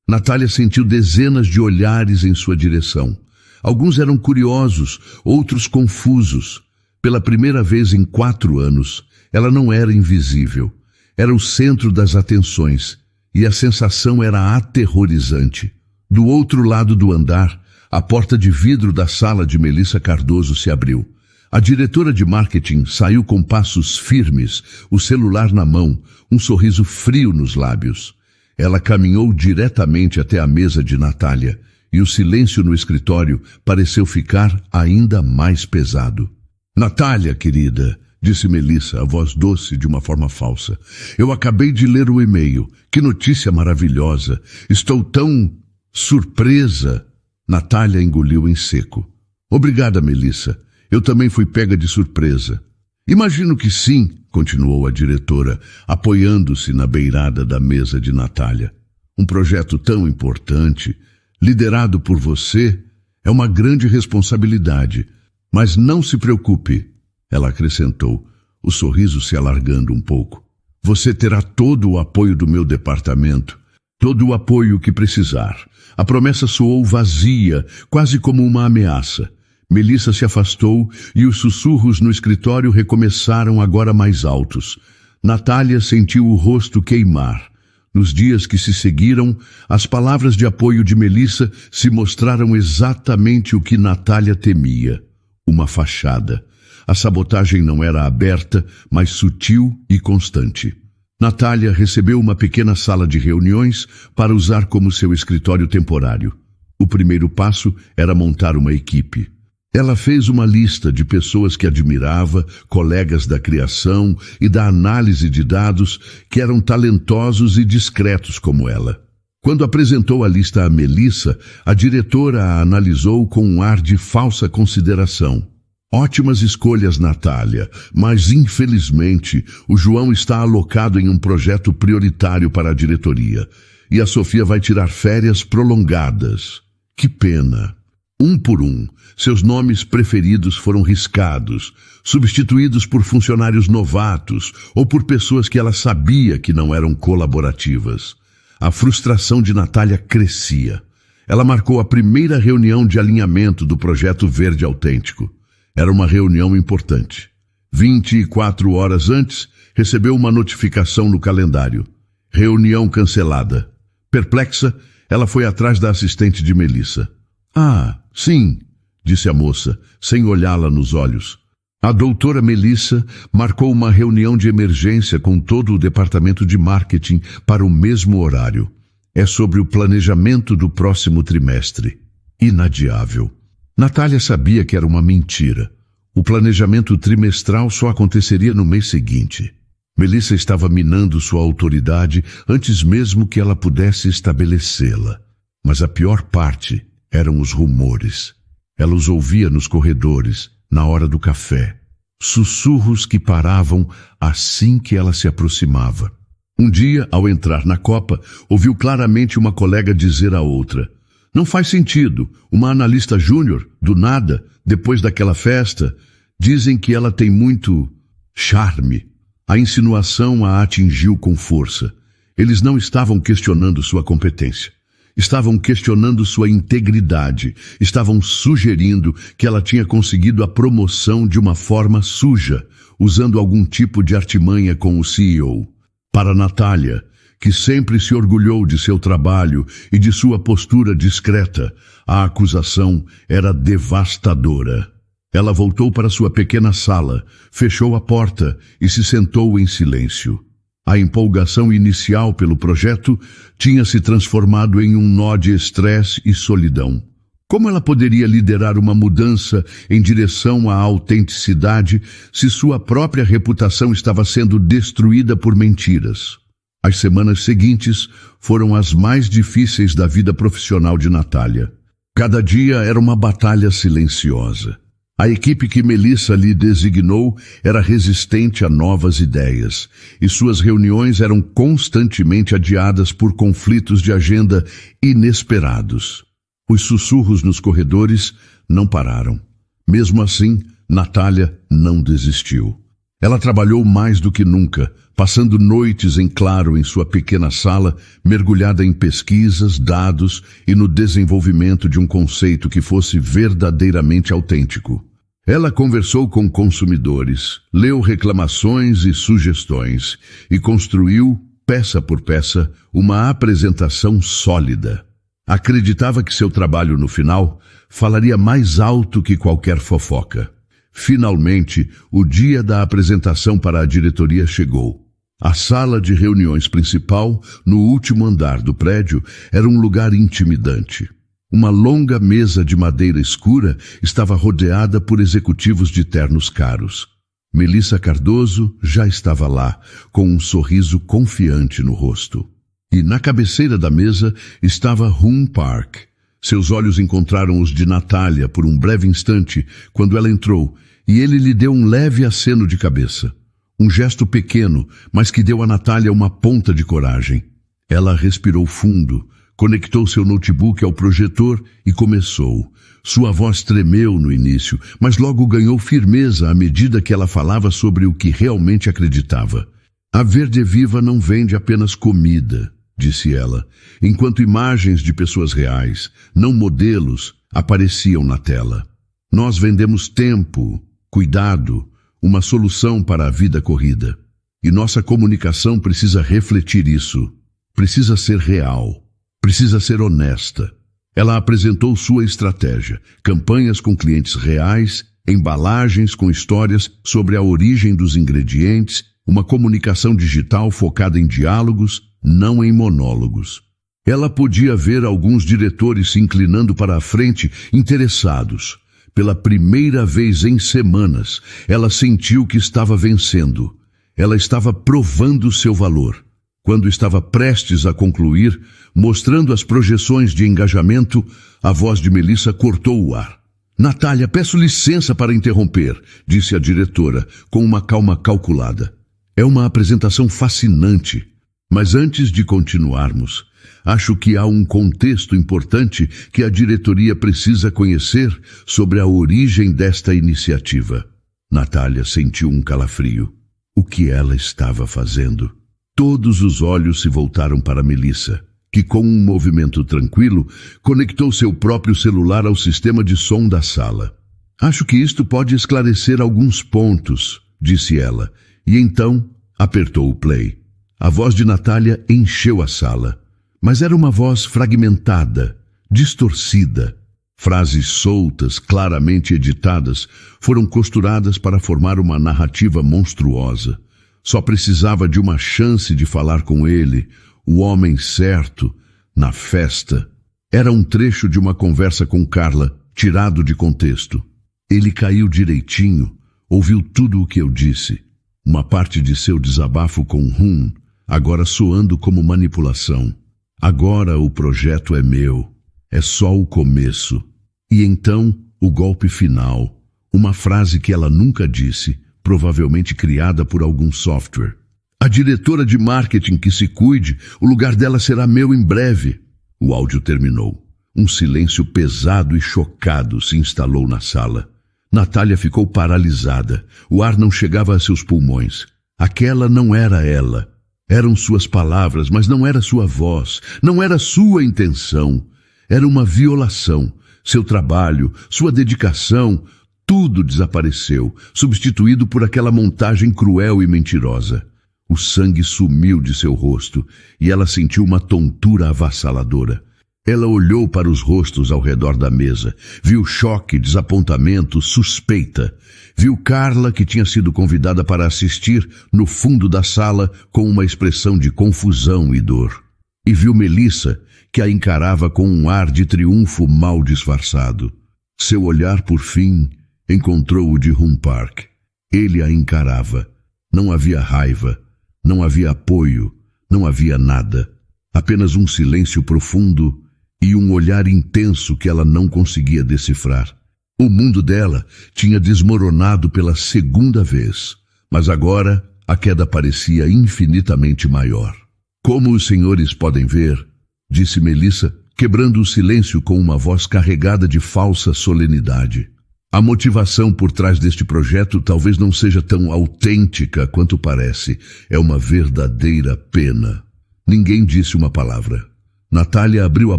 Natália sentiu dezenas de olhares em sua direção. Alguns eram curiosos, outros confusos. Pela primeira vez em 4 anos, ela não era invisível. Era o centro das atenções, e a sensação era aterrorizante. Do outro lado do andar, a porta de vidro da sala de Melissa Cardoso se abriu. A diretora de marketing saiu com passos firmes, o celular na mão, um sorriso frio nos lábios. Ela caminhou diretamente até a mesa de Natália, e o silêncio no escritório pareceu ficar ainda mais pesado. Natália, querida, disse Melissa, a voz doce de uma forma falsa. Eu acabei de ler o e-mail. Que notícia maravilhosa. Estou tão surpresa. Natália engoliu em seco. Obrigada, Melissa. Eu também fui pega de surpresa. Imagino que sim, continuou a diretora, apoiando-se na beirada da mesa de Natália. Um projeto tão importante, liderado por você, é uma grande responsabilidade. Mas não se preocupe, ela acrescentou, o sorriso se alargando um pouco. Você terá todo o apoio do meu departamento, todo o apoio que precisar. A promessa soou vazia, quase como uma ameaça. Melissa se afastou e os sussurros no escritório recomeçaram agora mais altos. Natália sentiu o rosto queimar. Nos dias que se seguiram, as palavras de apoio de Melissa se mostraram exatamente o que Natália temia. Uma fachada. A sabotagem não era aberta, mas sutil e constante. Natália recebeu uma pequena sala de reuniões para usar como seu escritório temporário. O primeiro passo era montar uma equipe. Ela fez uma lista de pessoas que admirava, colegas da criação e da análise de dados que eram talentosos e discretos como ela. Quando apresentou a lista a Melissa, a diretora a analisou com um ar de falsa consideração. Ótimas escolhas, Natália, mas infelizmente o João está alocado em um projeto prioritário para a diretoria e a Sofia vai tirar férias prolongadas. Que pena! Um por um, seus nomes preferidos foram riscados, substituídos por funcionários novatos ou por pessoas que ela sabia que não eram colaborativas. A frustração de Natália crescia. Ela marcou a primeira reunião de alinhamento do Projeto Verde Autêntico. Era uma reunião importante. 24 horas antes, recebeu uma notificação no calendário. Reunião cancelada. Perplexa, ela foi atrás da assistente de Melissa. Ah, sim, disse a moça, sem olhá-la nos olhos. A doutora Melissa marcou uma reunião de emergência com todo o departamento de marketing para o mesmo horário. É sobre o planejamento do próximo trimestre. Inadiável. Natália sabia que era uma mentira. O planejamento trimestral só aconteceria no mês seguinte. Melissa estava minando sua autoridade antes mesmo que ela pudesse estabelecê-la. Mas a pior parte eram os rumores. Ela os ouvia nos corredores, na hora do café. Sussurros que paravam assim que ela se aproximava. Um dia, ao entrar na copa, ouviu claramente uma colega dizer à outra: "Não faz sentido, uma analista júnior, do nada, depois daquela festa, dizem que ela tem muito charme." A insinuação a atingiu com força. Eles não estavam questionando sua competência. Estavam questionando sua integridade. Estavam sugerindo que ela tinha conseguido a promoção de uma forma suja, usando algum tipo de artimanha com o CEO. Para Natália, que sempre se orgulhou de seu trabalho e de sua postura discreta, a acusação era devastadora. Ela voltou para sua pequena sala, fechou a porta e se sentou em silêncio. A empolgação inicial pelo projeto tinha se transformado em um nó de estresse e solidão. Como ela poderia liderar uma mudança em direção à autenticidade se sua própria reputação estava sendo destruída por mentiras? As semanas seguintes foram as mais difíceis da vida profissional de Natália. Cada dia era uma batalha silenciosa. A equipe que Melissa lhe designou era resistente a novas ideias, e suas reuniões eram constantemente adiadas por conflitos de agenda inesperados. Os sussurros nos corredores não pararam. Mesmo assim, Natália não desistiu. Ela trabalhou mais do que nunca, passando noites em claro em sua pequena sala, mergulhada em pesquisas, dados e no desenvolvimento de um conceito que fosse verdadeiramente autêntico. Ela conversou com consumidores, leu reclamações e sugestões e construiu, peça por peça, uma apresentação sólida. Acreditava que seu trabalho no final falaria mais alto que qualquer fofoca. Finalmente, o dia da apresentação para a diretoria chegou. A sala de reuniões principal, no último andar do prédio, era um lugar intimidante. Uma longa mesa de madeira escura estava rodeada por executivos de ternos caros. Melissa Cardoso já estava lá, com um sorriso confiante no rosto. E na cabeceira da mesa estava Hoon Park. Seus olhos encontraram os de Natália por um breve instante quando ela entrou, e ele lhe deu um leve aceno de cabeça. Um gesto pequeno, mas que deu a Natália uma ponta de coragem. Ela respirou fundo, conectou seu notebook ao projetor e começou. Sua voz tremeu no início, mas logo ganhou firmeza à medida que ela falava sobre o que realmente acreditava. A Verde Viva não vende apenas comida, disse ela, enquanto imagens de pessoas reais, não modelos, apareciam na tela. Nós vendemos tempo, cuidado, uma solução para a vida corrida. E nossa comunicação precisa refletir isso. Precisa ser real. Precisa ser honesta. Ela apresentou sua estratégia, campanhas com clientes reais, embalagens com histórias sobre a origem dos ingredientes, uma comunicação digital focada em diálogos, não em monólogos. Ela podia ver alguns diretores se inclinando para a frente, interessados. Pela primeira vez em semanas, ela sentiu que estava vencendo. Ela estava provando seu valor. Quando estava prestes a concluir, mostrando as projeções de engajamento, a voz de Melissa cortou o ar. "Natália, peço licença para interromper", disse a diretora, com uma calma calculada. "É uma apresentação fascinante, mas antes de continuarmos, Acho que há um contexto importante que a diretoria precisa conhecer sobre a origem desta iniciativa. Natália sentiu um calafrio. O que ela estava fazendo? Todos os olhos se voltaram para Melissa, que com um movimento tranquilo conectou seu próprio celular ao sistema de som da sala. Acho que isto pode esclarecer alguns pontos, disse ela, e então apertou o play. A voz de Natália encheu a sala, mas era uma voz fragmentada, distorcida. Frases soltas, claramente editadas, foram costuradas para formar uma narrativa monstruosa. Só precisava de uma chance de falar com ele, o homem certo, na festa. Era um trecho de uma conversa com Carla, tirado de contexto. Ele caiu direitinho, ouviu tudo o que eu disse. Uma parte de seu desabafo com Hun, agora soando como manipulação. Agora o projeto é meu. É só o começo. E então, o golpe final. Uma frase que ela nunca disse, provavelmente criada por algum software. A diretora de marketing que se cuide, o lugar dela será meu em breve. O áudio terminou. Um silêncio pesado e chocado se instalou na sala. Natália ficou paralisada. O ar não chegava a seus pulmões. Aquela não era ela. Eram suas palavras, mas não era sua voz. Não era sua intenção. Era uma violação. Seu trabalho, sua dedicação, tudo desapareceu, substituído por aquela montagem cruel e mentirosa. O sangue sumiu de seu rosto e ela sentiu uma tontura avassaladora. Ela olhou para os rostos ao redor da mesa, viu choque, desapontamento, suspeita. Viu Carla, que tinha sido convidada para assistir, no fundo da sala com uma expressão de confusão e dor. E viu Melissa, que a encarava com um ar de triunfo mal disfarçado. Seu olhar, por fim, encontrou o de Hun Park. Ele a encarava. Não havia raiva, não havia apoio, não havia nada. Apenas um silêncio profundo e um olhar intenso que ela não conseguia decifrar. O mundo dela tinha desmoronado pela segunda vez, mas agora a queda parecia infinitamente maior. Como os senhores podem ver, disse Melissa, quebrando o silêncio com uma voz carregada de falsa solenidade. A motivação por trás deste projeto talvez não seja tão autêntica quanto parece. É uma verdadeira pena. Ninguém disse uma palavra. Natália abriu a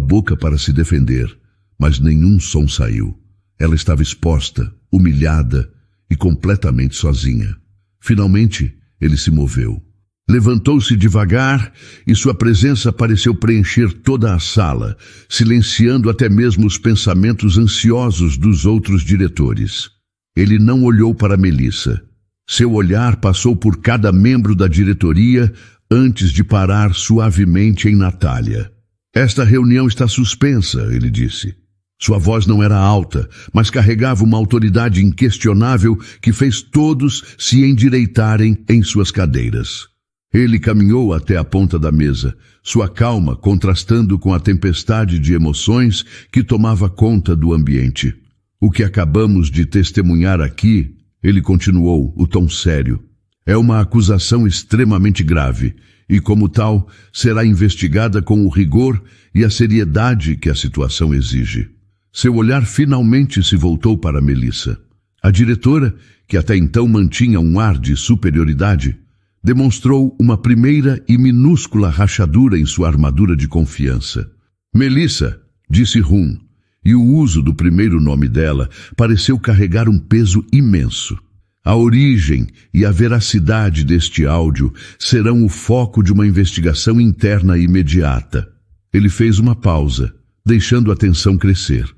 boca para se defender, mas nenhum som saiu. Ela estava exposta, humilhada e completamente sozinha. Finalmente, ele se moveu. Levantou-se devagar e sua presença pareceu preencher toda a sala, silenciando até mesmo os pensamentos ansiosos dos outros diretores. Ele não olhou para Melissa. Seu olhar passou por cada membro da diretoria antes de parar suavemente em Natália. Esta reunião está suspensa, ele disse. Sua voz não era alta, mas carregava uma autoridade inquestionável que fez todos se endireitarem em suas cadeiras. Ele caminhou até a ponta da mesa, sua calma contrastando com a tempestade de emoções que tomava conta do ambiente. O que acabamos de testemunhar aqui, ele continuou, o tom sério, é uma acusação extremamente grave e, como tal, será investigada com o rigor e a seriedade que a situação exige. Seu olhar finalmente se voltou para Melissa. A diretora, que até então mantinha um ar de superioridade, demonstrou uma primeira e minúscula rachadura em sua armadura de confiança. Melissa, disse Hun, e o uso do primeiro nome dela pareceu carregar um peso imenso. A origem e a veracidade deste áudio serão o foco de uma investigação interna imediata. Ele fez uma pausa, deixando a tensão crescer.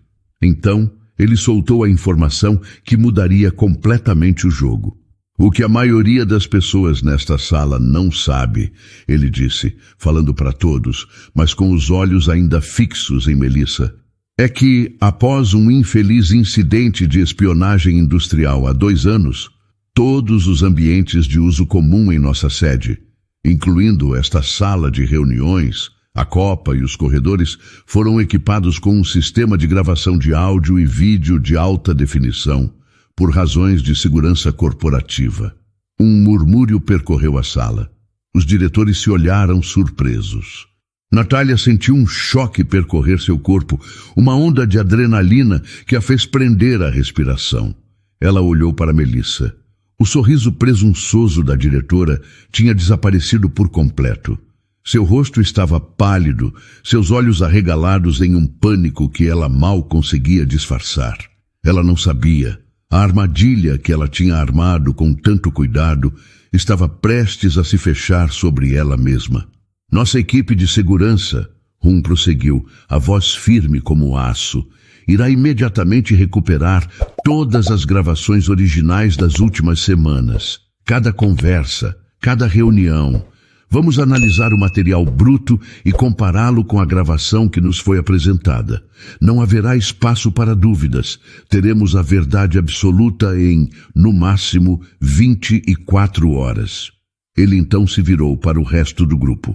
Então, ele soltou a informação que mudaria completamente o jogo. O que a maioria das pessoas nesta sala não sabe, ele disse, falando para todos, mas com os olhos ainda fixos em Melissa, é que, após um infeliz incidente de espionagem industrial há 2 anos, todos os ambientes de uso comum em nossa sede, incluindo esta sala de reuniões, a copa e os corredores, foram equipados com um sistema de gravação de áudio e vídeo de alta definição, por razões de segurança corporativa. Um murmúrio percorreu a sala. Os diretores se olharam surpresos. Natália sentiu um choque percorrer seu corpo, uma onda de adrenalina que a fez prender a respiração. Ela olhou para Melissa. O sorriso presunçoso da diretora tinha desaparecido por completo. Seu rosto estava pálido, seus olhos arregalados em um pânico que ela mal conseguia disfarçar. Ela não sabia. A armadilha que ela tinha armado com tanto cuidado estava prestes a se fechar sobre ela mesma. Nossa equipe de segurança, Rum prosseguiu, a voz firme como aço, irá imediatamente recuperar todas as gravações originais das últimas semanas. Cada conversa, cada reunião. Vamos analisar o material bruto e compará-lo com a gravação que nos foi apresentada. Não haverá espaço para dúvidas. Teremos a verdade absoluta em, no máximo, 24 horas. Ele então se virou para o resto do grupo.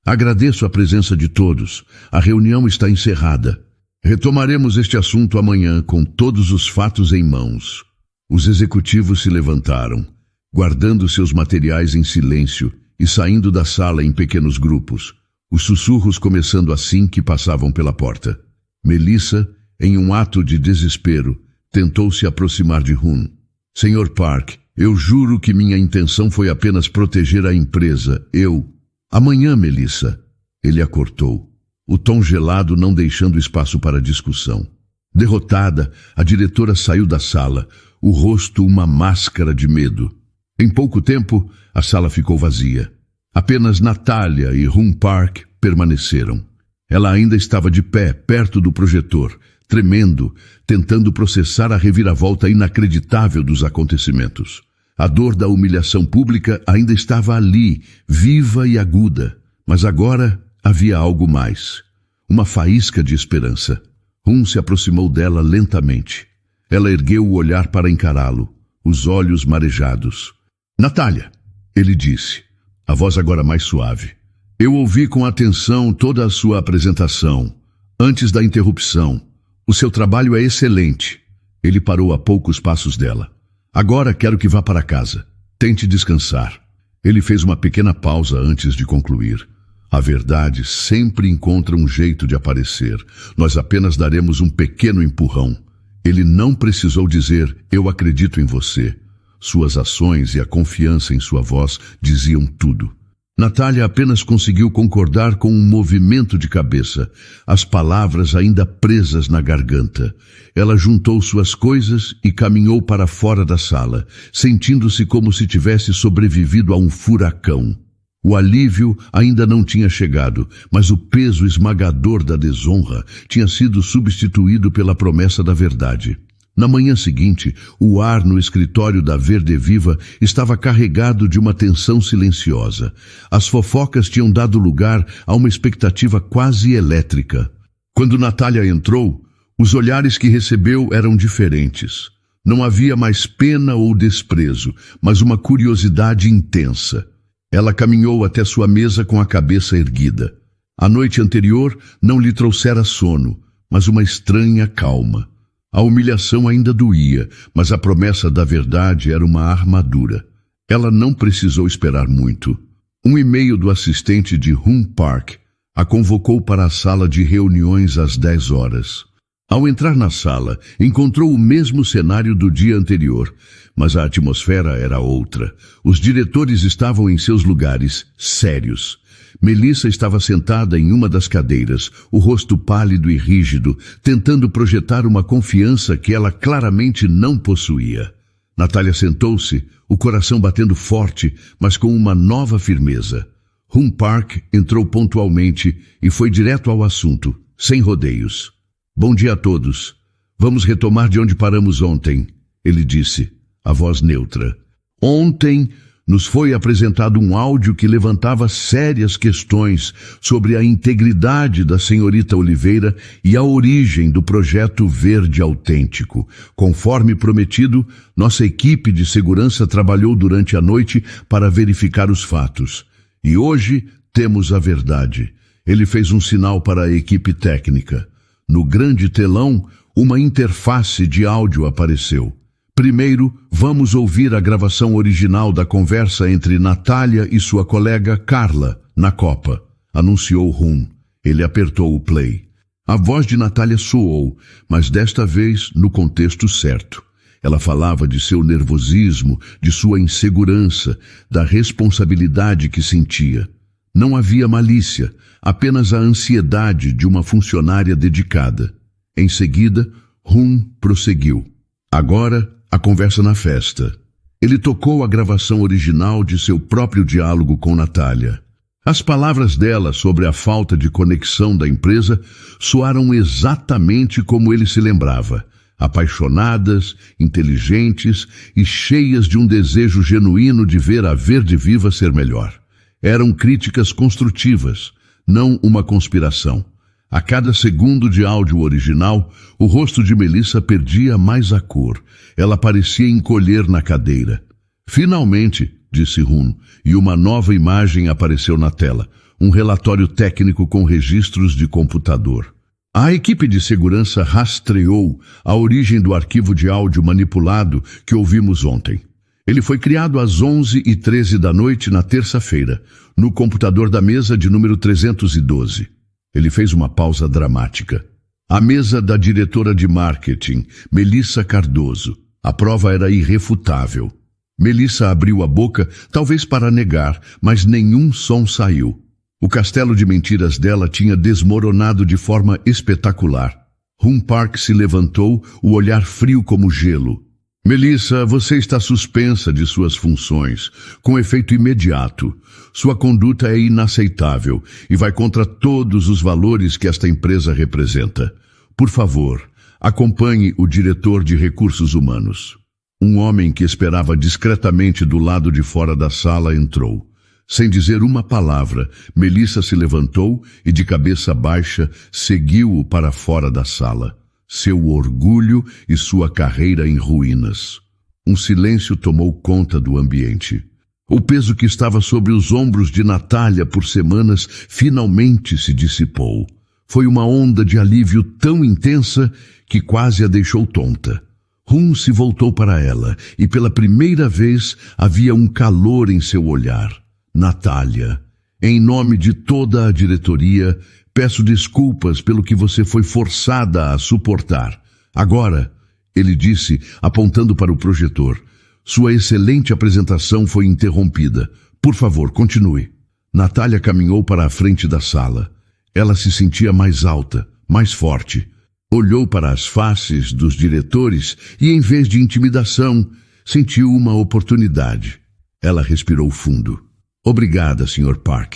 Agradeço a presença de todos. A reunião está encerrada. Retomaremos este assunto amanhã com todos os fatos em mãos. Os executivos se levantaram, guardando seus materiais em silêncio e saindo da sala em pequenos grupos, os sussurros começando assim que passavam pela porta. Melissa, em um ato de desespero, tentou se aproximar de Rum. Sr. Park, eu juro que minha intenção foi apenas proteger a empresa. Amanhã, Melissa. Ele a cortou, o tom gelado não deixando espaço para discussão. Derrotada, a diretora saiu da sala, o rosto uma máscara de medo. Em pouco tempo, a sala ficou vazia. Apenas Natália e Rum Park permaneceram. Ela ainda estava de pé, perto do projetor, tremendo, tentando processar a reviravolta inacreditável dos acontecimentos. A dor da humilhação pública ainda estava ali, viva e aguda, mas agora havia algo mais. Uma faísca de esperança. Rum se aproximou dela lentamente. Ela ergueu o olhar para encará-lo, os olhos marejados. Natália, ele disse, a voz agora mais suave. Eu ouvi com atenção toda a sua apresentação. Antes da interrupção, o seu trabalho é excelente. Ele parou a poucos passos dela. Agora quero que vá para casa. Tente descansar. Ele fez uma pequena pausa antes de concluir. A verdade sempre encontra um jeito de aparecer. Nós apenas daremos um pequeno empurrão. Ele não precisou dizer, eu acredito em você. Suas ações e a confiança em sua voz diziam tudo. Natália apenas conseguiu concordar com um movimento de cabeça, as palavras ainda presas na garganta. Ela juntou suas coisas e caminhou para fora da sala, sentindo-se como se tivesse sobrevivido a um furacão. O alívio ainda não tinha chegado, mas o peso esmagador da desonra tinha sido substituído pela promessa da verdade. Na manhã seguinte, o ar no escritório da Verde Viva estava carregado de uma tensão silenciosa. As fofocas tinham dado lugar a uma expectativa quase elétrica. Quando Natália entrou, os olhares que recebeu eram diferentes. Não havia mais pena ou desprezo, mas uma curiosidade intensa. Ela caminhou até sua mesa com a cabeça erguida. A noite anterior não lhe trouxera sono, mas uma estranha calma. A humilhação ainda doía, mas a promessa da verdade era uma armadura. Ela não precisou esperar muito. Um e-mail do assistente de Rum Park a convocou para a sala de reuniões às 10 horas. Ao entrar na sala, encontrou o mesmo cenário do dia anterior, mas a atmosfera era outra. Os diretores estavam em seus lugares, sérios. Melissa estava sentada em uma das cadeiras, o rosto pálido e rígido, tentando projetar uma confiança que ela claramente não possuía. Natália sentou-se, o coração batendo forte, mas com uma nova firmeza. Rum Park entrou pontualmente e foi direto ao assunto, sem rodeios. Bom dia a todos. Vamos retomar de onde paramos ontem, ele disse, a voz neutra. Ontem nos foi apresentado um áudio que levantava sérias questões sobre a integridade da senhorita Oliveira e a origem do projeto Verde Autêntico. Conforme prometido, nossa equipe de segurança trabalhou durante a noite para verificar os fatos. E hoje temos a verdade. Ele fez um sinal para a equipe técnica. No grande telão, uma interface de áudio apareceu. Primeiro, vamos ouvir a gravação original da conversa entre Natália e sua colega Carla, na Copa, anunciou Rum. Ele apertou o play. A voz de Natália soou, mas desta vez no contexto certo. Ela falava de seu nervosismo, de sua insegurança, da responsabilidade que sentia. Não havia malícia, apenas a ansiedade de uma funcionária dedicada. Em seguida, Hun prosseguiu. Agora, a conversa na festa. Ele tocou a gravação original de seu próprio diálogo com Natália. As palavras dela sobre a falta de conexão da empresa soaram exatamente como ele se lembrava. Apaixonadas, inteligentes e cheias de um desejo genuíno de ver a Verde Viva ser melhor. Eram críticas construtivas, não uma conspiração. A cada segundo de áudio original, o rosto de Melissa perdia mais a cor. Ela parecia encolher na cadeira. Finalmente, disse Hun, e uma nova imagem apareceu na tela. Um relatório técnico com registros de computador. A equipe de segurança rastreou a origem do arquivo de áudio manipulado que ouvimos ontem. Ele foi criado às 11h13 da noite na terça-feira, no computador da mesa de número 312. Ele fez uma pausa dramática. A mesa da diretora de marketing, Melissa Cardoso. A prova era irrefutável. Melissa abriu a boca, talvez para negar, mas nenhum som saiu. O castelo de mentiras dela tinha desmoronado de forma espetacular. Hun Park se levantou, o olhar frio como gelo. Melissa, você está suspensa de suas funções, com efeito imediato. Sua conduta é inaceitável e vai contra todos os valores que esta empresa representa. Por favor, acompanhe o diretor de recursos humanos. Um homem que esperava discretamente do lado de fora da sala entrou. Sem dizer uma palavra, Melissa se levantou e, de cabeça baixa, seguiu-o para fora da sala. Seu orgulho e sua carreira em ruínas. Um silêncio tomou conta do ambiente. O peso que estava sobre os ombros de Natália por semanas finalmente se dissipou. Foi uma onda de alívio tão intensa que quase a deixou tonta. Hun se voltou para ela e pela primeira vez havia um calor em seu olhar. Natália, em nome de toda a diretoria, peço desculpas pelo que você foi forçada a suportar. Agora, ele disse, apontando para o projetor, sua excelente apresentação foi interrompida. Por favor, continue. Natália caminhou para a frente da sala. Ela se sentia mais alta, mais forte. Olhou para as faces dos diretores e, em vez de intimidação, sentiu uma oportunidade. Ela respirou fundo. Obrigada, Sr. Park,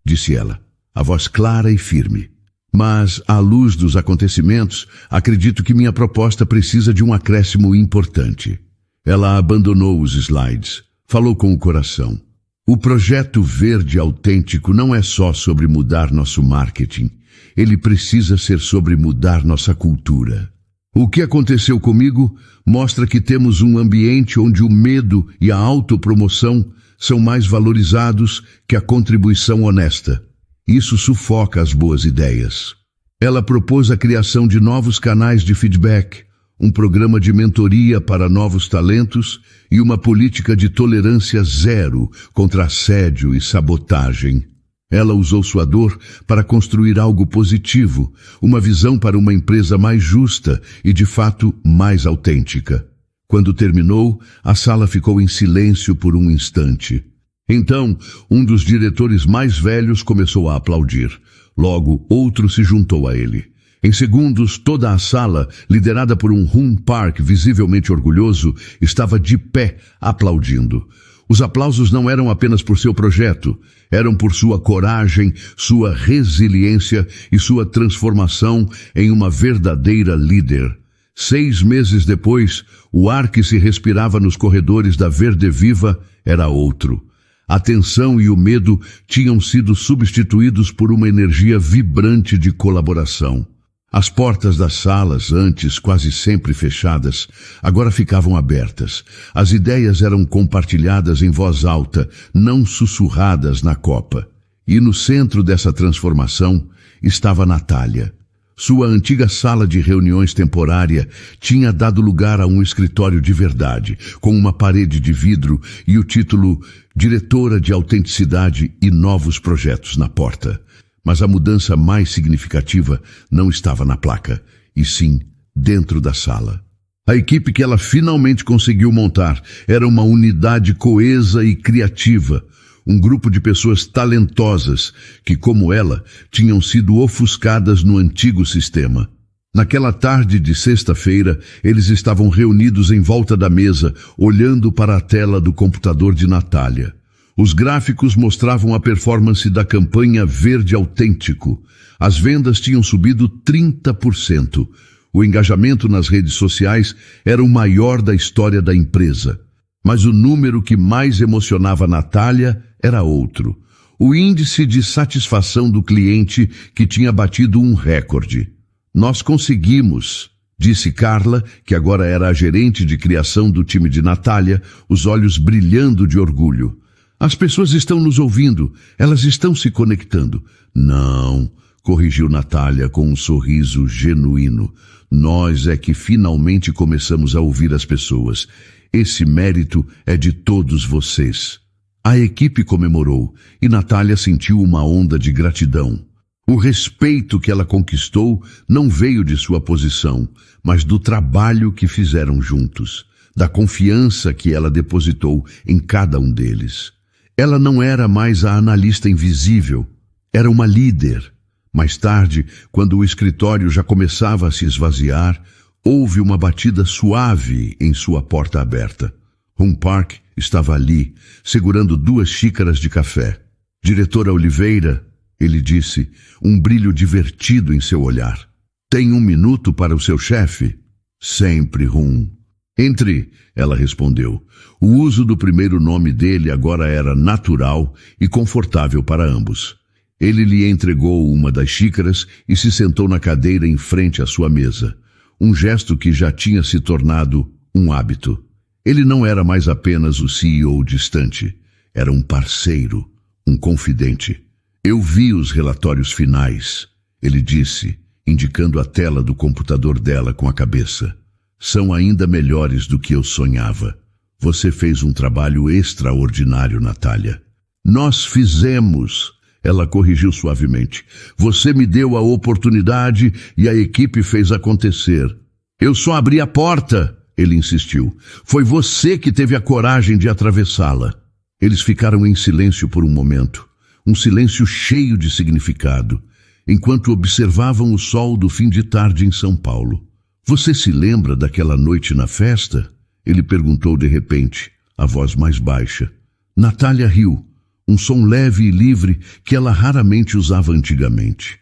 disse ela, a voz clara e firme. Mas, à luz dos acontecimentos, acredito que minha proposta precisa de um acréscimo importante. Ela abandonou os slides, falou com o coração. O projeto Verde Autêntico não é só sobre mudar nosso marketing. Ele precisa ser sobre mudar nossa cultura. O que aconteceu comigo mostra que temos um ambiente onde o medo e a autopromoção são mais valorizados que a contribuição honesta. Isso sufoca as boas ideias. Ela propôs a criação de novos canais de feedback, um programa de mentoria para novos talentos e uma política de tolerância zero contra assédio e sabotagem. Ela usou sua dor para construir algo positivo, uma visão para uma empresa mais justa e, de fato, mais autêntica. Quando terminou, a sala ficou em silêncio por um instante. Então, um dos diretores mais velhos começou a aplaudir. Logo, outro se juntou a ele. Em segundos, toda a sala, liderada por um Hun Park visivelmente orgulhoso, estava de pé, aplaudindo. Os aplausos não eram apenas por seu projeto, eram por sua coragem, sua resiliência e sua transformação em uma verdadeira líder. 6 meses depois, o ar que se respirava nos corredores da Verde Viva era outro. A tensão e o medo tinham sido substituídos por uma energia vibrante de colaboração. As portas das salas, antes quase sempre fechadas, agora ficavam abertas. As ideias eram compartilhadas em voz alta, não sussurradas na copa. E no centro dessa transformação estava Natália. Sua antiga sala de reuniões temporária tinha dado lugar a um escritório de verdade, com uma parede de vidro e o título Diretora de Autenticidade e Novos Projetos na porta. Mas a mudança mais significativa não estava na placa, e sim dentro da sala. A equipe que ela finalmente conseguiu montar era uma unidade coesa e criativa, um grupo de pessoas talentosas que, como ela, tinham sido ofuscadas no antigo sistema. Naquela tarde de sexta-feira, eles estavam reunidos em volta da mesa, olhando para a tela do computador de Natália. Os gráficos mostravam a performance da campanha Verde Autêntico. As vendas tinham subido 30%. O engajamento nas redes sociais era o maior da história da empresa. Mas o número que mais emocionava Natália era outro. O índice de satisfação do cliente, que tinha batido um recorde. Nós conseguimos, disse Carla, que agora era a gerente de criação do time de Natália, os olhos brilhando de orgulho. As pessoas estão nos ouvindo, elas estão se conectando. Não, corrigiu Natália com um sorriso genuíno. Nós é que finalmente começamos a ouvir as pessoas. Esse mérito é de todos vocês. A equipe comemorou e Natália sentiu uma onda de gratidão. O respeito que ela conquistou não veio de sua posição, mas do trabalho que fizeram juntos, da confiança que ela depositou em cada um deles. Ela não era mais a analista invisível, era uma líder. Mais tarde, quando o escritório já começava a se esvaziar, houve uma batida suave em sua porta aberta. Hum Park estava ali, segurando 2 xícaras de café. Diretora Oliveira, ele disse, um brilho divertido em seu olhar. Tem 1 minuto para o seu chefe? Sempre, Hum. Entre, ela respondeu. O uso do primeiro nome dele agora era natural e confortável para ambos. Ele lhe entregou uma das xícaras e se sentou na cadeira em frente à sua mesa. Um gesto que já tinha se tornado um hábito. Ele não era mais apenas o CEO distante. Era um parceiro, um confidente. Eu vi os relatórios finais, ele disse, indicando a tela do computador dela com a cabeça. São ainda melhores do que eu sonhava. Você fez um trabalho extraordinário, Natália. Nós fizemos, ela corrigiu suavemente. Você me deu a oportunidade e a equipe fez acontecer. Eu só abri a porta, ele insistiu. Foi você que teve a coragem de atravessá-la. Eles ficaram em silêncio por um momento, um silêncio cheio de significado, enquanto observavam o sol do fim de tarde em São Paulo. Você se lembra daquela noite na festa? Ele perguntou de repente, a voz mais baixa. Natália riu, um som leve e livre que ela raramente usava antigamente.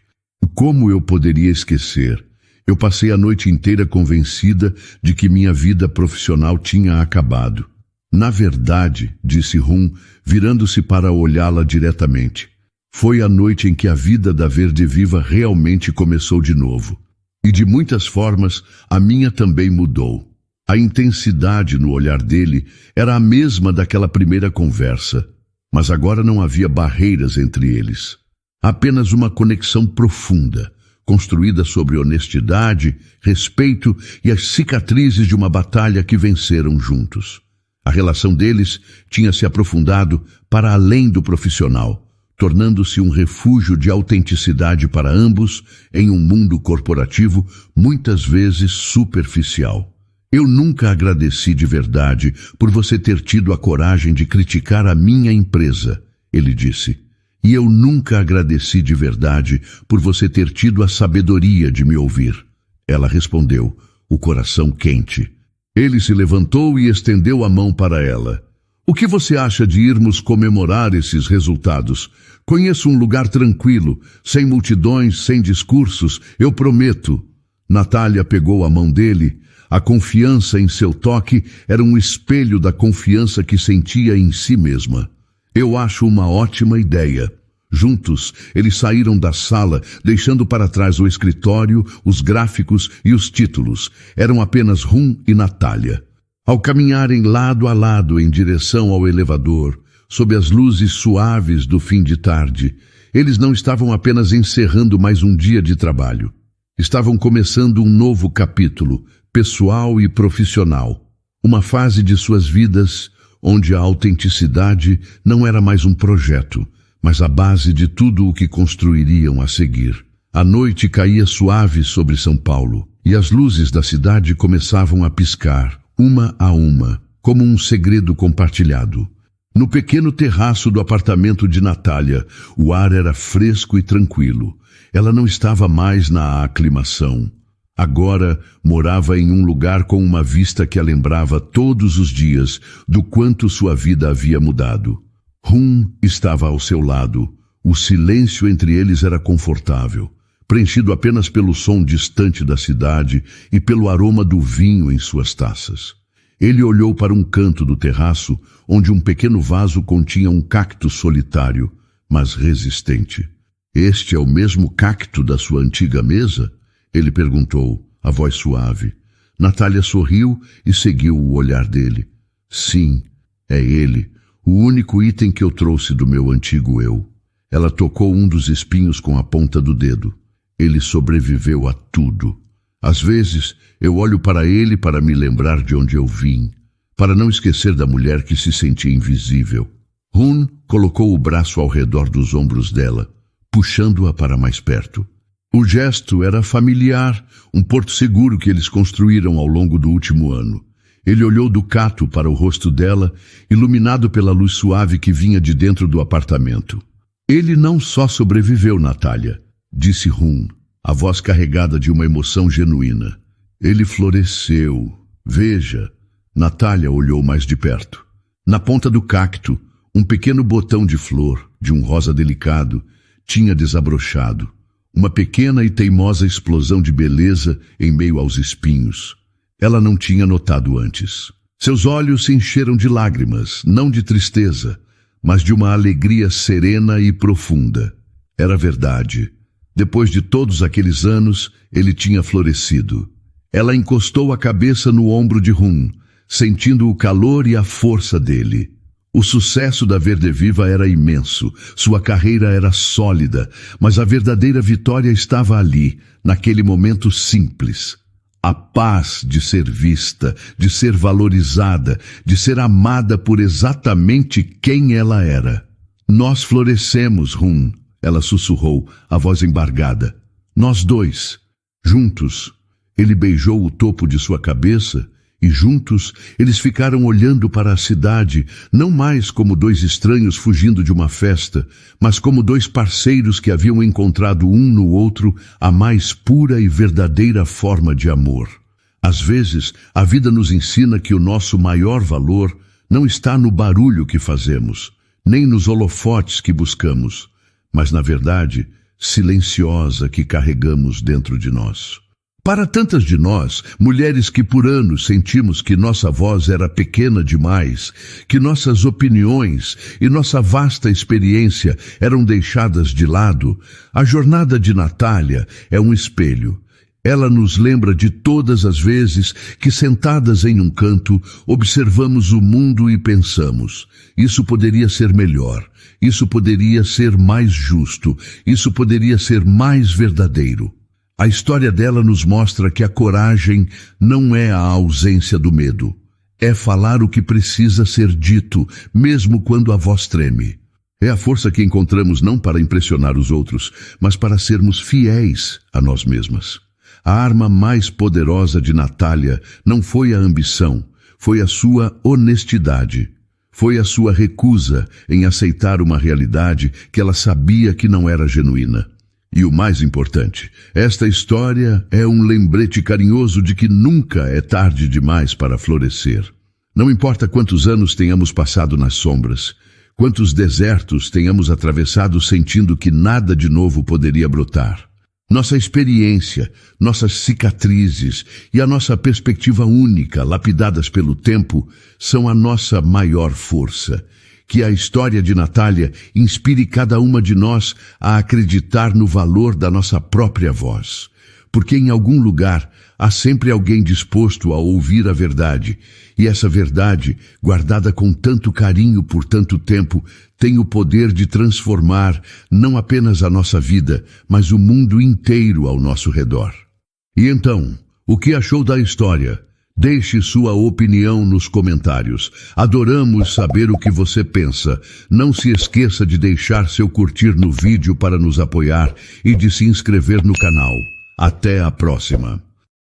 Como eu poderia esquecer? Eu passei a noite inteira convencida de que minha vida profissional tinha acabado. Na verdade, disse Hum, virando-se para olhá-la diretamente, foi a noite em que a vida da Verde Viva realmente começou de novo. E de muitas formas, a minha também mudou. A intensidade no olhar dele era a mesma daquela primeira conversa, mas agora não havia barreiras entre eles. Apenas uma conexão profunda, construída sobre honestidade, respeito e as cicatrizes de uma batalha que venceram juntos. A relação deles tinha se aprofundado para além do profissional, tornando-se um refúgio de autenticidade para ambos em um mundo corporativo muitas vezes superficial. Eu nunca agradeci de verdade por você ter tido a coragem de criticar a minha empresa, ele disse. E eu nunca agradeci de verdade por você ter tido a sabedoria de me ouvir. Ela respondeu, o coração quente. Ele se levantou e estendeu a mão para ela. O que você acha de irmos comemorar esses resultados? Conheço um lugar tranquilo, sem multidões, sem discursos, eu prometo. Natália pegou a mão dele. A confiança em seu toque era um espelho da confiança que sentia em si mesma. Eu acho uma ótima ideia. Juntos, eles saíram da sala, deixando para trás o escritório, os gráficos e os títulos. Eram apenas Hum e Natália. Ao caminharem lado a lado em direção ao elevador, sob as luzes suaves do fim de tarde, eles não estavam apenas encerrando mais um dia de trabalho. Estavam começando um novo capítulo, pessoal e profissional. Uma fase de suas vidas onde a autenticidade não era mais um projeto, mas a base de tudo o que construiriam a seguir. A noite caía suave sobre São Paulo, e as luzes da cidade começavam a piscar, uma a uma, como um segredo compartilhado. No pequeno terraço do apartamento de Natália, o ar era fresco e tranquilo. Ela não estava mais na aclimação. Agora morava em um lugar com uma vista que a lembrava todos os dias do quanto sua vida havia mudado. Rum estava ao seu lado. O silêncio entre eles era confortável, preenchido apenas pelo som distante da cidade e pelo aroma do vinho em suas taças. Ele olhou para um canto do terraço, onde um pequeno vaso continha um cacto solitário, mas resistente. "Este é o mesmo cacto da sua antiga mesa?" Ele perguntou, a voz suave. Natália sorriu e seguiu o olhar dele. "Sim, é ele, o único item que eu trouxe do meu antigo eu." Ela tocou um dos espinhos com a ponta do dedo. Ele sobreviveu a tudo. Às vezes, eu olho para ele para me lembrar de onde eu vim, para não esquecer da mulher que se sentia invisível. Rum colocou o braço ao redor dos ombros dela, puxando-a para mais perto. O gesto era familiar, um porto seguro que eles construíram ao longo do último ano. Ele olhou do cato para o rosto dela, iluminado pela luz suave que vinha de dentro do apartamento. "Ele não só sobreviveu, Natália", disse Rum, a voz carregada de uma emoção genuína. "Ele floresceu. Veja." Natália olhou mais de perto. Na ponta do cacto, um pequeno botão de flor, de um rosa delicado, tinha desabrochado. Uma pequena e teimosa explosão de beleza em meio aos espinhos. Ela não tinha notado antes. Seus olhos se encheram de lágrimas, não de tristeza, mas de uma alegria serena e profunda. Era verdade. Depois de todos aqueles anos, ele tinha florescido. Ela encostou a cabeça no ombro de Rum, sentindo o calor e a força dele. O sucesso da Verde Viva era imenso, sua carreira era sólida, mas a verdadeira vitória estava ali, naquele momento simples. A paz de ser vista, de ser valorizada, de ser amada por exatamente quem ela era. "Nós florescemos, Rum", ela sussurrou, a voz embargada. "Nós dois, juntos." Ele beijou o topo de sua cabeça e juntos eles ficaram olhando para a cidade, não mais como dois estranhos fugindo de uma festa, mas como dois parceiros que haviam encontrado um no outro a mais pura e verdadeira forma de amor. Às vezes, a vida nos ensina que o nosso maior valor não está no barulho que fazemos, nem nos holofotes que buscamos, mas na verdade, silenciosa que carregamos dentro de nós. Para tantas de nós, mulheres que por anos sentimos que nossa voz era pequena demais, que nossas opiniões e nossa vasta experiência eram deixadas de lado, a jornada de Natália é um espelho. Ela nos lembra de todas as vezes que, sentadas em um canto, observamos o mundo e pensamos: isso poderia ser melhor, isso poderia ser mais justo, isso poderia ser mais verdadeiro. A história dela nos mostra que a coragem não é a ausência do medo. É falar o que precisa ser dito, mesmo quando a voz treme. É a força que encontramos não para impressionar os outros, mas para sermos fiéis a nós mesmas. A arma mais poderosa de Natália não foi a ambição, foi a sua honestidade. Foi a sua recusa em aceitar uma realidade que ela sabia que não era genuína. E o mais importante, esta história é um lembrete carinhoso de que nunca é tarde demais para florescer. Não importa quantos anos tenhamos passado nas sombras, quantos desertos tenhamos atravessado sentindo que nada de novo poderia brotar. Nossa experiência, nossas cicatrizes e a nossa perspectiva única, lapidadas pelo tempo, são a nossa maior força. Que a história de Natália inspire cada uma de nós a acreditar no valor da nossa própria voz. Porque em algum lugar há sempre alguém disposto a ouvir a verdade, e essa verdade, guardada com tanto carinho por tanto tempo, tem o poder de transformar não apenas a nossa vida, mas o mundo inteiro ao nosso redor. E então, o que achou da história? Deixe sua opinião nos comentários. Adoramos saber o que você pensa. Não se esqueça de deixar seu curtir no vídeo para nos apoiar e de se inscrever no canal. Até a próxima.